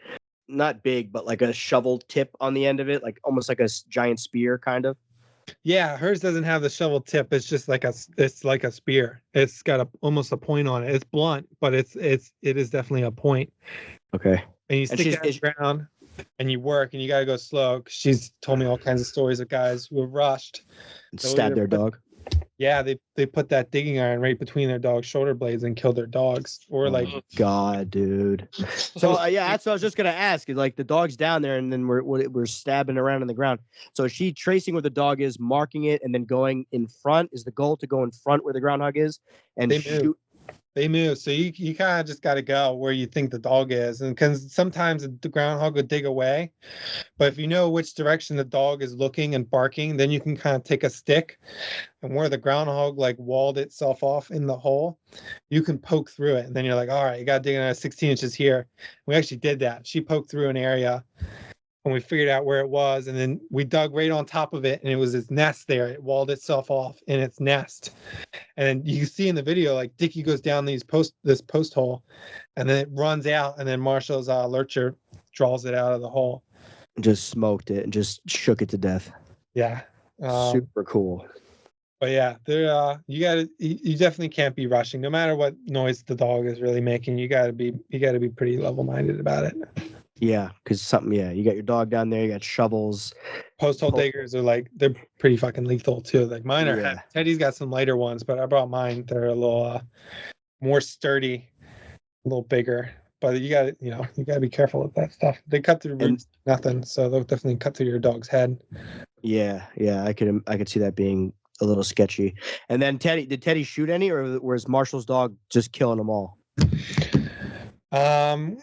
not big, but like a shovel tip on the end of it, like almost like a giant spear, kind of? Yeah, hers doesn't have the shovel tip. It's just like it's like a spear. It's got almost a point on it. It's blunt, but it is definitely a point. Okay. And you stick it on the ground, and you work, and you got to go slow. She's told me all kinds of stories of guys who have rushed and stabbed their dog. Yeah, they put that digging iron right between their dog's shoulder blades and killed their dogs. Or like, God, dude. So yeah, that's what I was just gonna ask. Is like the dog's down there, and then we're stabbing around in the ground. So is she tracing where the dog is, marking it, and then going in front? Is the goal to go in front where the groundhog is and shoot? They move, so you kind of just got to go where you think the dog is, and because sometimes the groundhog would dig away, but if you know which direction the dog is looking and barking, then you can kind of take a stick, and where the groundhog like walled itself off in the hole, you can poke through it, and then you're like, all right, you got to dig another 16 inches here. We actually did that. She poked through an area, and we figured out where it was, and then we dug right on top of it, and it was its nest there. It walled itself off in its nest. And then you see in the video, like Dickie goes down this post hole, and then it runs out, and then Marshall's lurcher draws it out of the hole. Just smoked it and just shook it to death. Yeah. Super cool. But yeah, you definitely can't be rushing. No matter what noise the dog is really making, you gotta be pretty level-minded about it. Yeah, because you got your dog down there, you got shovels. Post hole diggers are they're pretty fucking lethal too. Like mine are, Teddy's got some lighter ones, but I brought mine. They're a little more sturdy, a little bigger. But you gotta be careful with that stuff. They cut through roots, nothing, so they'll definitely cut through your dog's head. Yeah, I could see that being a little sketchy. And then did Teddy shoot any, or was Marshall's dog just killing them all?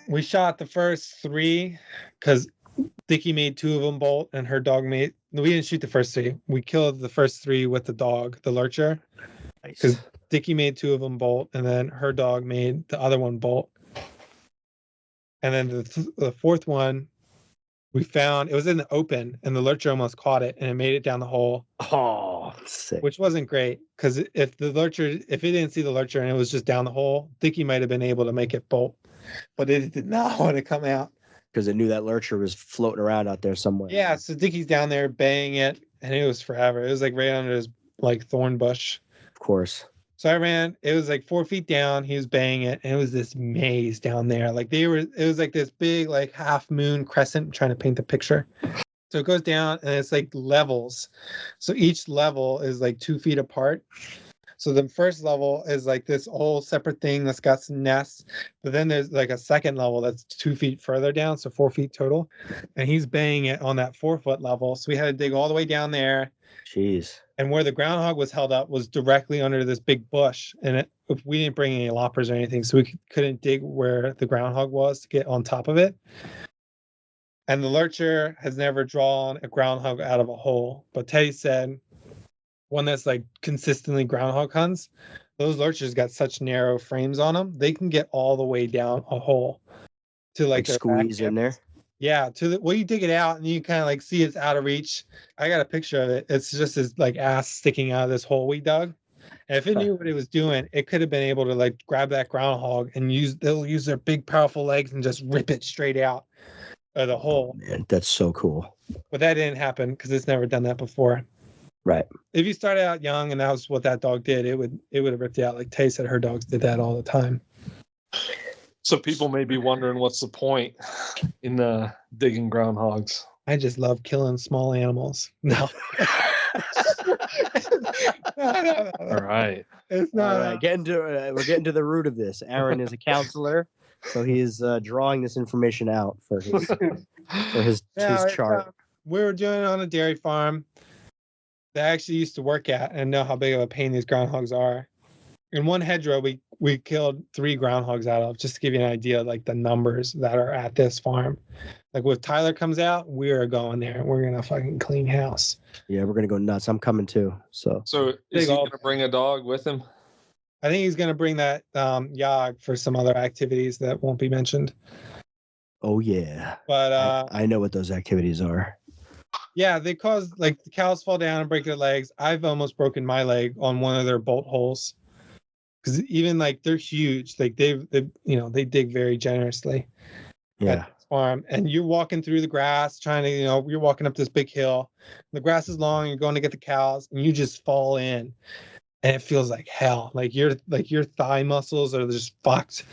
We shot the first 3 because Dickie made 2 of them bolt, and her dog we didn't shoot the first 3. We killed the first 3 with the dog, the lurcher. Because Dickie made 2 of them bolt, and then her dog made the other one bolt. And then the fourth one, we found it was in the open, and the lurcher almost caught it, and it made it down the hole. Oh, sick. Which wasn't great, because if it didn't see the lurcher and it was just down the hole, Dickie might have been able to make it bolt. But it did not want to come out. Because it knew that lurcher was floating around out there somewhere. Yeah, so Dickie's down there baying it, and it was forever. It was like right under his thorn bush. Of course. So I ran. It was like 4 feet down. He was baying it, and it was this maze down there. It was like this big half moon crescent. I'm trying to paint the picture. So it goes down, and it's like levels. So each level is 2 feet apart. So the first level is this whole separate thing that's got some nests, but then there's a second level that's 2 feet further down, so 4 feet total. And he's baying it on that 4 foot level. So we had to dig all the way down there. Jeez. And where the groundhog was held up was directly under this big bush. And we didn't bring any loppers or anything, so we couldn't dig where the groundhog was to get on top of it. And the lurcher has never drawn a groundhog out of a hole. But Teddy said, one that's consistently groundhog hunts, those lurchers got such narrow frames on them, they can get all the way down a hole to squeeze in there. Yeah, you dig it out and you kind of see it's out of reach. I got a picture of it. It's just his ass sticking out of this hole we dug. And if it knew what it was doing, it could have been able to grab that groundhog and they'll use their big powerful legs and just rip it straight out of the hole. Man, that's so cool. But that didn't happen because it's never done that before. Right. If you started out young and that was what that dog did, it would have ripped you out. Like Tay said, her dogs did that all the time. So people may be wondering what's the point in digging groundhogs. I just love killing small animals. No. No. All right. It's not. All right. We're getting to the root of this. Aaron is a counselor, so he's drawing this information out for his chart. We were doing it on a dairy farm that I actually used to work at and know how big of a pain these groundhogs are. in one hedgerow we killed 3 groundhogs out of, just to give you an idea of like the numbers that are at this farm. Like when Tyler comes out, we are going there. We're gonna fucking clean house. Yeah, we're gonna go nuts. I'm coming too. So is he gonna bring a dog with him? I think he's gonna bring that Yag for some other activities that won't be mentioned. Oh yeah. But I know what those activities are. Yeah, they cause like the cows fall down and break their legs. I've almost broken my leg on one of their bolt holes. Because even like they're huge, like they dig very generously. Yeah. At this farm, and you're walking through the grass, trying to, you're walking up this big hill. The grass is long. You're going to get the cows, and you just fall in, and it feels like hell. Like your thigh muscles are just fucked.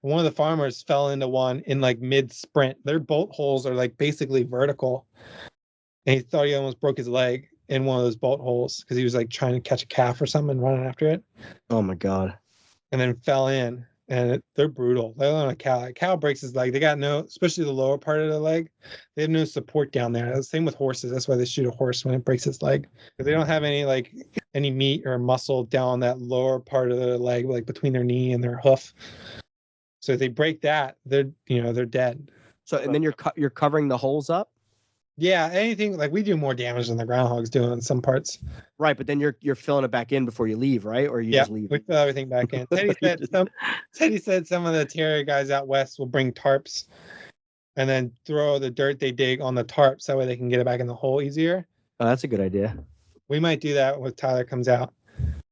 And one of the farmers fell into one in like mid sprint. Their bolt holes are like basically vertical, and he thought he almost broke his leg in one of those bolt holes because he was like trying to catch a calf or something and running after it. Oh my god. And then fell in, and they're brutal. They don't a cow. A cow breaks his leg. They got no, especially the lower part of the leg. They have no support down there. The same with horses. That's why they shoot a horse when it breaks its leg. They don't have any meat or muscle down that lower part of their leg, like between their knee and their hoof. So if they break that, they're dead. So and then you're covering the holes up. Yeah, anything like we do more damage than the groundhogs do in some parts. Right, but then you're filling it back in before you leave, right? Or you just leave? We fill everything back in. Teddy said some of the terrier guys out west will bring tarps and then throw the dirt they dig on the tarps. That way they can get it back in the hole easier. Oh, that's a good idea. We might do that when Tyler comes out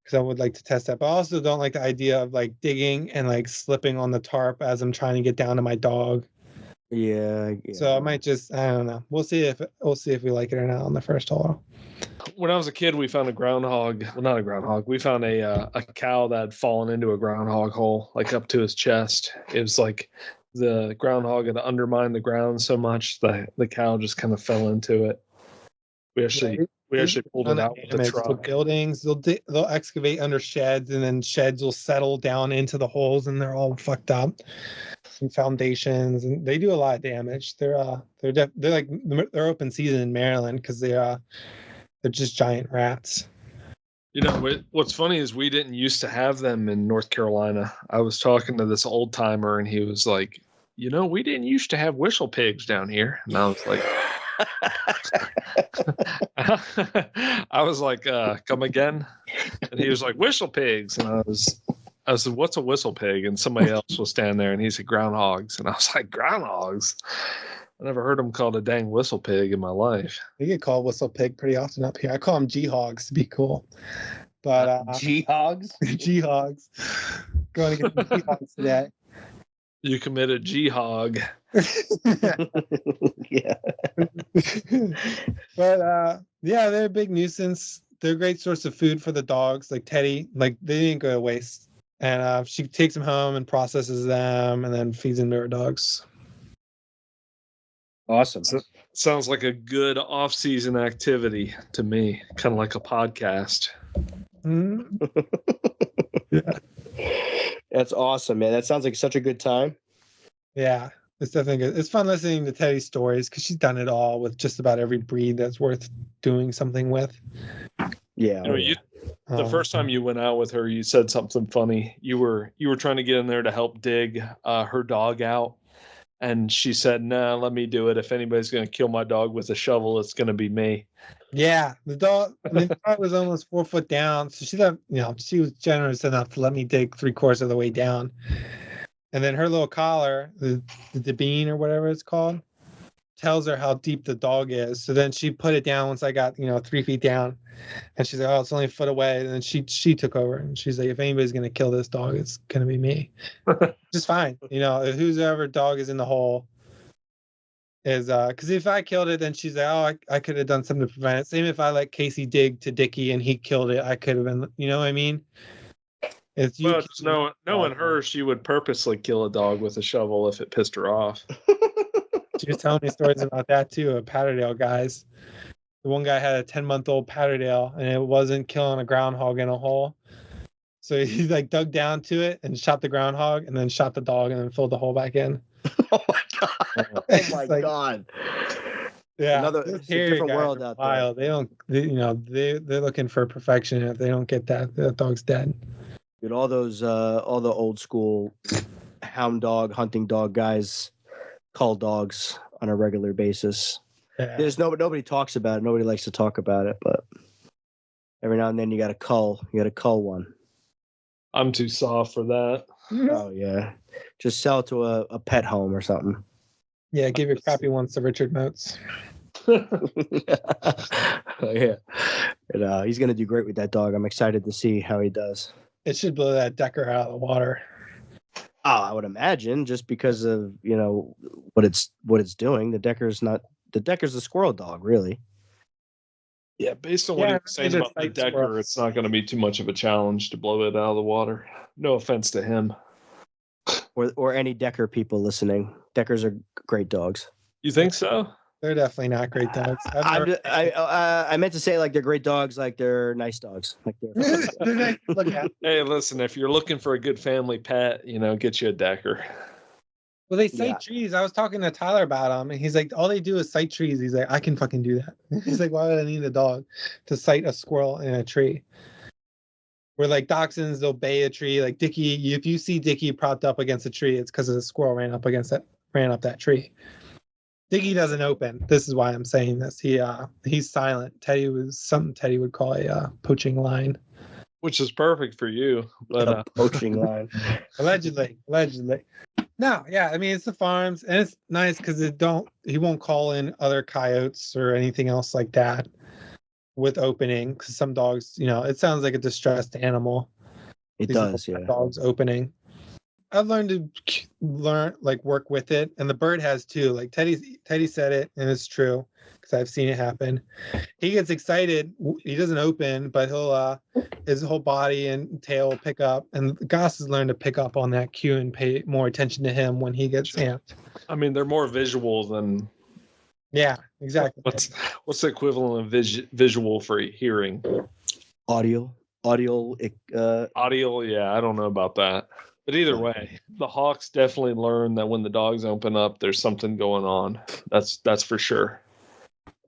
because I would like to test that. But I also don't like the idea of like digging and like slipping on the tarp as I'm trying to get down to my dog. Yeah. So I might just, I don't know. We'll see if we like it or not on the first hole. When I was a kid, we found a groundhog. Well, not a groundhog. We found a cow that had fallen into a groundhog hole, like up to his chest. It was like the groundhog had undermined the ground so much that the cow just kind of fell into it. We actually pulled it out with the truck. The buildings, they'll excavate under sheds, and then sheds will settle down into the holes, and they're all fucked up. Some foundations, and they do a lot of damage. They're open season in Maryland because they're just giant rats. What's funny is we didn't used to have them in North Carolina. I was talking to this old timer, and he was like, we didn't used to have whistle pigs down here. And I was like, come again? And he was like, whistle pigs. And I said, what's a whistle pig? And somebody else was standing there, and he said, groundhogs. And I was like, groundhogs? I never heard them called a dang whistle pig in my life. You get called whistle pig pretty often up here. I call them G-hogs to be cool. But G-hogs? G-hogs. Going to get the G-hogs today. You committed G-hog. Yeah. But they're a big nuisance. They're a great source of food for the dogs. Like Teddy, like they didn't go to waste. And she takes them home and processes them and then feeds them to her dogs. Awesome. So, sounds like a good off-season activity to me, kind of like a podcast. Mm-hmm. Yeah. That's awesome, man. That sounds like such a good time. Yeah, it's definitely good. It's fun listening to Teddy's stories because she's done it all with just about every breed that's worth doing something with. Yeah. The first time you went out with her, you said something funny. You were trying to get in there to help dig her dog out. And she said, "Nah, let me do it. If anybody's going to kill my dog with a shovel, it's going to be me." Yeah, the dog was almost 4 foot down. So she thought, she was generous enough to let me dig 3/4 of the way down. And then her little collar, the diggin or whatever it's called, tells her how deep the dog is. So then she put it down once I got, 3 feet down. And she's like, "Oh, it's only a foot away." And then she took over, and she's like, "If anybody's going to kill this dog, it's going to be me." Just fine. Whoever dog is in the hole is, because if I killed it, then she's like, "Oh, I could have done something to prevent it." Same if I let Casey dig to Dickie and he killed it, I could have been, you know what I mean? It's you. Well, knowing her, she would purposely kill a dog with a shovel if it pissed her off. She was telling me stories about that too, of Patterdale guys. The one guy had a 10-month-old Patterdale, and it wasn't killing a groundhog in a hole. So he dug down to it and shot the groundhog, and then shot the dog, and then filled the hole back in. Oh my god! Oh my god! Yeah, it's a different world out there. Wild. They're looking for perfection. If they don't get that, the dog's dead. Dude, all the old school hound dog, hunting dog guys cull dogs on a regular basis. Yeah. There's nobody talks about it. Nobody likes to talk about it, but every now and then you got to cull one. I'm too soft for that. Oh yeah, just sell it to a pet home or something. Yeah, give your crappy ones to Richard Moats. Oh, yeah, and, he's gonna do great with that dog. I'm excited to see how he does. It should blow that Decker out of the water. Oh, I would imagine just because of what it's doing. The Decker's a squirrel dog, really. Yeah, based on what he was saying it's about the like Decker, squirrels. it's not going to be too much of a challenge to blow it out of the water. No offense to him. Or any Decker people listening. Deckers are great dogs. You think so? They're definitely not great dogs. I meant to say like they're great dogs, like they're nice dogs, like they're. They're nice to look at. Hey, listen, if you're looking for a good family pet, get you a Decker. Well, they sight trees. I was talking to Tyler about them, and he's like, all they do is sight trees. He's like, I can fucking do that. He's like, why would I need a dog to sight a squirrel in a tree? Where like dachshunds, they'll bay a tree. Like Dickie, if you see Dickie propped up against a tree, it's because a squirrel ran up that tree. Dickie doesn't open. This is why I'm saying this. He's silent. Teddy was something Teddy would call a poaching line. Which is perfect for you. But, A poaching line. Allegedly. No, yeah, I mean it's the farms, and it's nice because he won't call in other coyotes or anything else like that with opening. Because some dogs, it sounds like a distressed animal. It does, yeah. Dogs opening. I've learned to work with it, and the bird has too. Like Teddy said it, and it's true because I've seen it happen. He gets excited. He doesn't open, but his whole body and tail will pick up, and Goss has learned to pick up on that cue and pay more attention to him when he gets amped. I mean, they're more visual than. Yeah, exactly. What's the equivalent of visual for hearing? Audio. Audio. Yeah, I don't know about that. But either way, the Hawks definitely learn that when the dogs open up, there's something going on. That's for sure.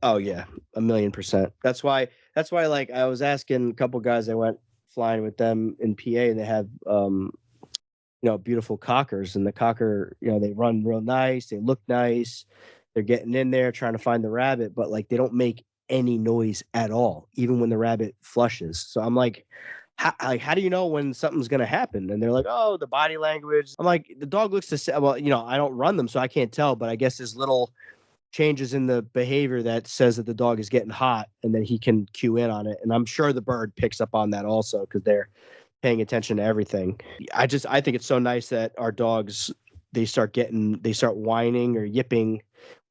Oh yeah, 1,000,000%. That's why like I was asking a couple guys, I went flying with them in PA, and they have beautiful cockers, and the cocker, they run real nice, they look nice, they're getting in there trying to find the rabbit, but like they don't make any noise at all, even when the rabbit flushes. So I'm like, how do you know when something's going to happen? And they're like, oh, the body language. I'm like, the dog looks the same. Well, I don't run them, so I can't tell, but I guess there's little changes in the behavior that says that the dog is getting hot, and then he can cue in on it. And I'm sure the bird picks up on that also because they're paying attention to everything. I think it's so nice that our dogs, they start whining or yipping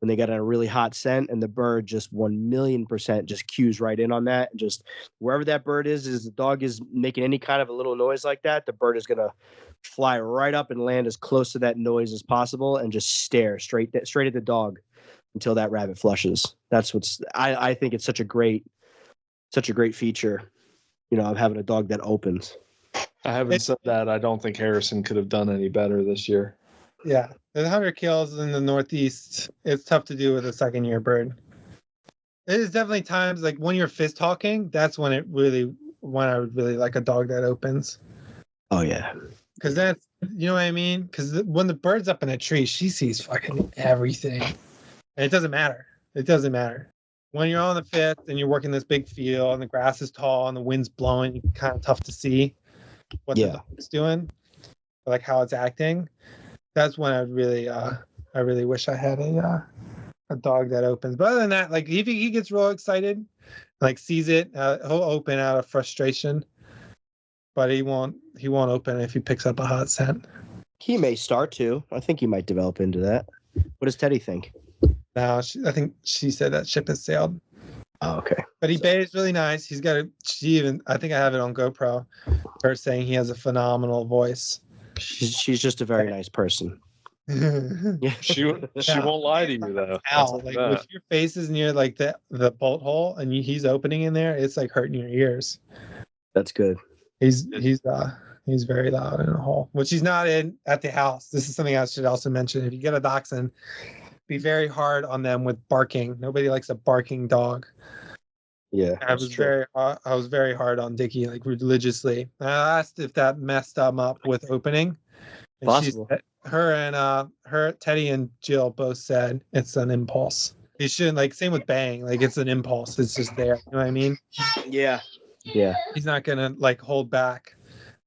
when they get a really hot scent, and the bird just 1,000,000% just cues right in on that. And just wherever that bird is the dog is making any kind of a little noise like that, the bird is going to fly right up and land as close to that noise as possible and just stare straight at the dog until that rabbit flushes. That's I think it's such a great feature, of having a dog that opens. I haven't said that. I don't think Harrison could have done any better this year. Yeah, the hunter kills in the Northeast. It's tough to do with a second-year bird. It is definitely times like when you're fist talking. That's when I would really like a dog that opens. Oh yeah, because that's what I mean. Because when the bird's up in a tree, she sees fucking everything, and it doesn't matter. It doesn't matter. When you're on the fifth and you're working this big field and the grass is tall and the wind's blowing, it's kind of tough to see what the dog's doing, like how it's acting. That's when I really wish I had a dog that opens. But other than that, like if he gets real excited, like sees it, he'll open out of frustration. But he won't open if he picks up a hot scent. He may start to. I think he might develop into that. What does Teddy think? No, I think she said that ship has sailed. Oh, okay. But he bays really nice. He's got I think I have it on GoPro. Her saying he has a phenomenal voice. She's just a very nice person. Yeah, she won't lie to you though. Ow, like if your face is near like the bolt hole and he's opening in there, it's like hurting your ears. That's good. He's very loud in a hole, which he's not in at the house. This is something I should also mention. If you get a dachshund, be very hard on them with barking. Nobody likes a barking dog. Yeah, I was very hard on Dickie, like religiously. I asked if that messed them up with opening. And possible. her Teddy and Jill both said it's an impulse. You shouldn't, like, same with Bang, like it's an impulse. It's just there. You know what I mean? Yeah. Yeah. He's not gonna like hold back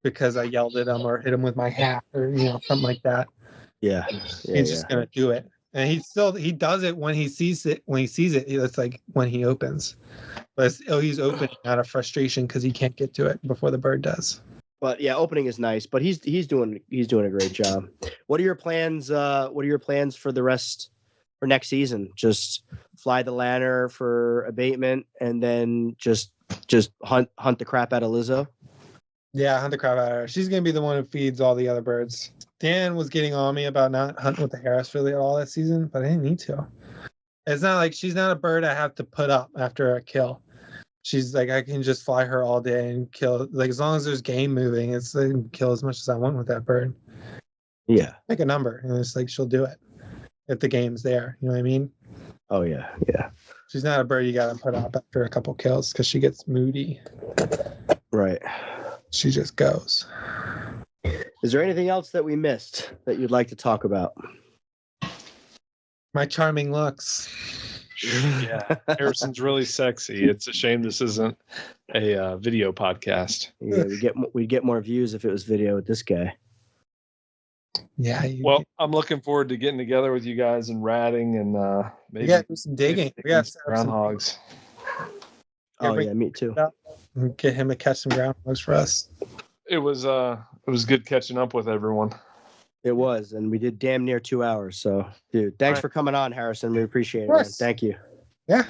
because I yelled at him or hit him with my hat or something like that. Yeah. He's just gonna do it. And he does it when he sees it. When he sees it, it's like when he opens. But he's opening out of frustration because he can't get to it before the bird does. But yeah, opening is nice. But he's doing a great job. What are your plans? What are your plans for the rest for next season? Just fly the lanner for abatement, and then just hunt the crap out of Lizzo. Yeah, hunt the crap out of her. She's gonna be the one who feeds all the other birds. Dan was getting on me about not hunting with the Harris really at all that season, but I didn't need to. It's not like she's not a bird I have to put up after a kill. She's like, I can just fly her all day and kill. Like, as long as there's game moving, it's like, kill as much as I want with that bird. Yeah. Pick a number, and it's like she'll do it if the game's there. You know what I mean? Oh yeah, yeah. She's not a bird you gotta put up after a couple kills because she gets moody. Right. She just goes. Is there anything else that we missed that you'd like to talk about? My charming looks. Yeah, Harrison's really sexy. It's a shame this isn't a video podcast. Yeah, we'd get more views if it was video with this guy. Yeah. Well, I'm looking forward to getting together with you guys and ratting and maybe do some digging. We got groundhogs. Oh yeah, me too. Get him to catch some groundhogs for us. It was good catching up with everyone. It was, and we did damn near 2 hours. So, dude, thanks for coming on, Harrison. We appreciate it, man. Thank you. Yeah.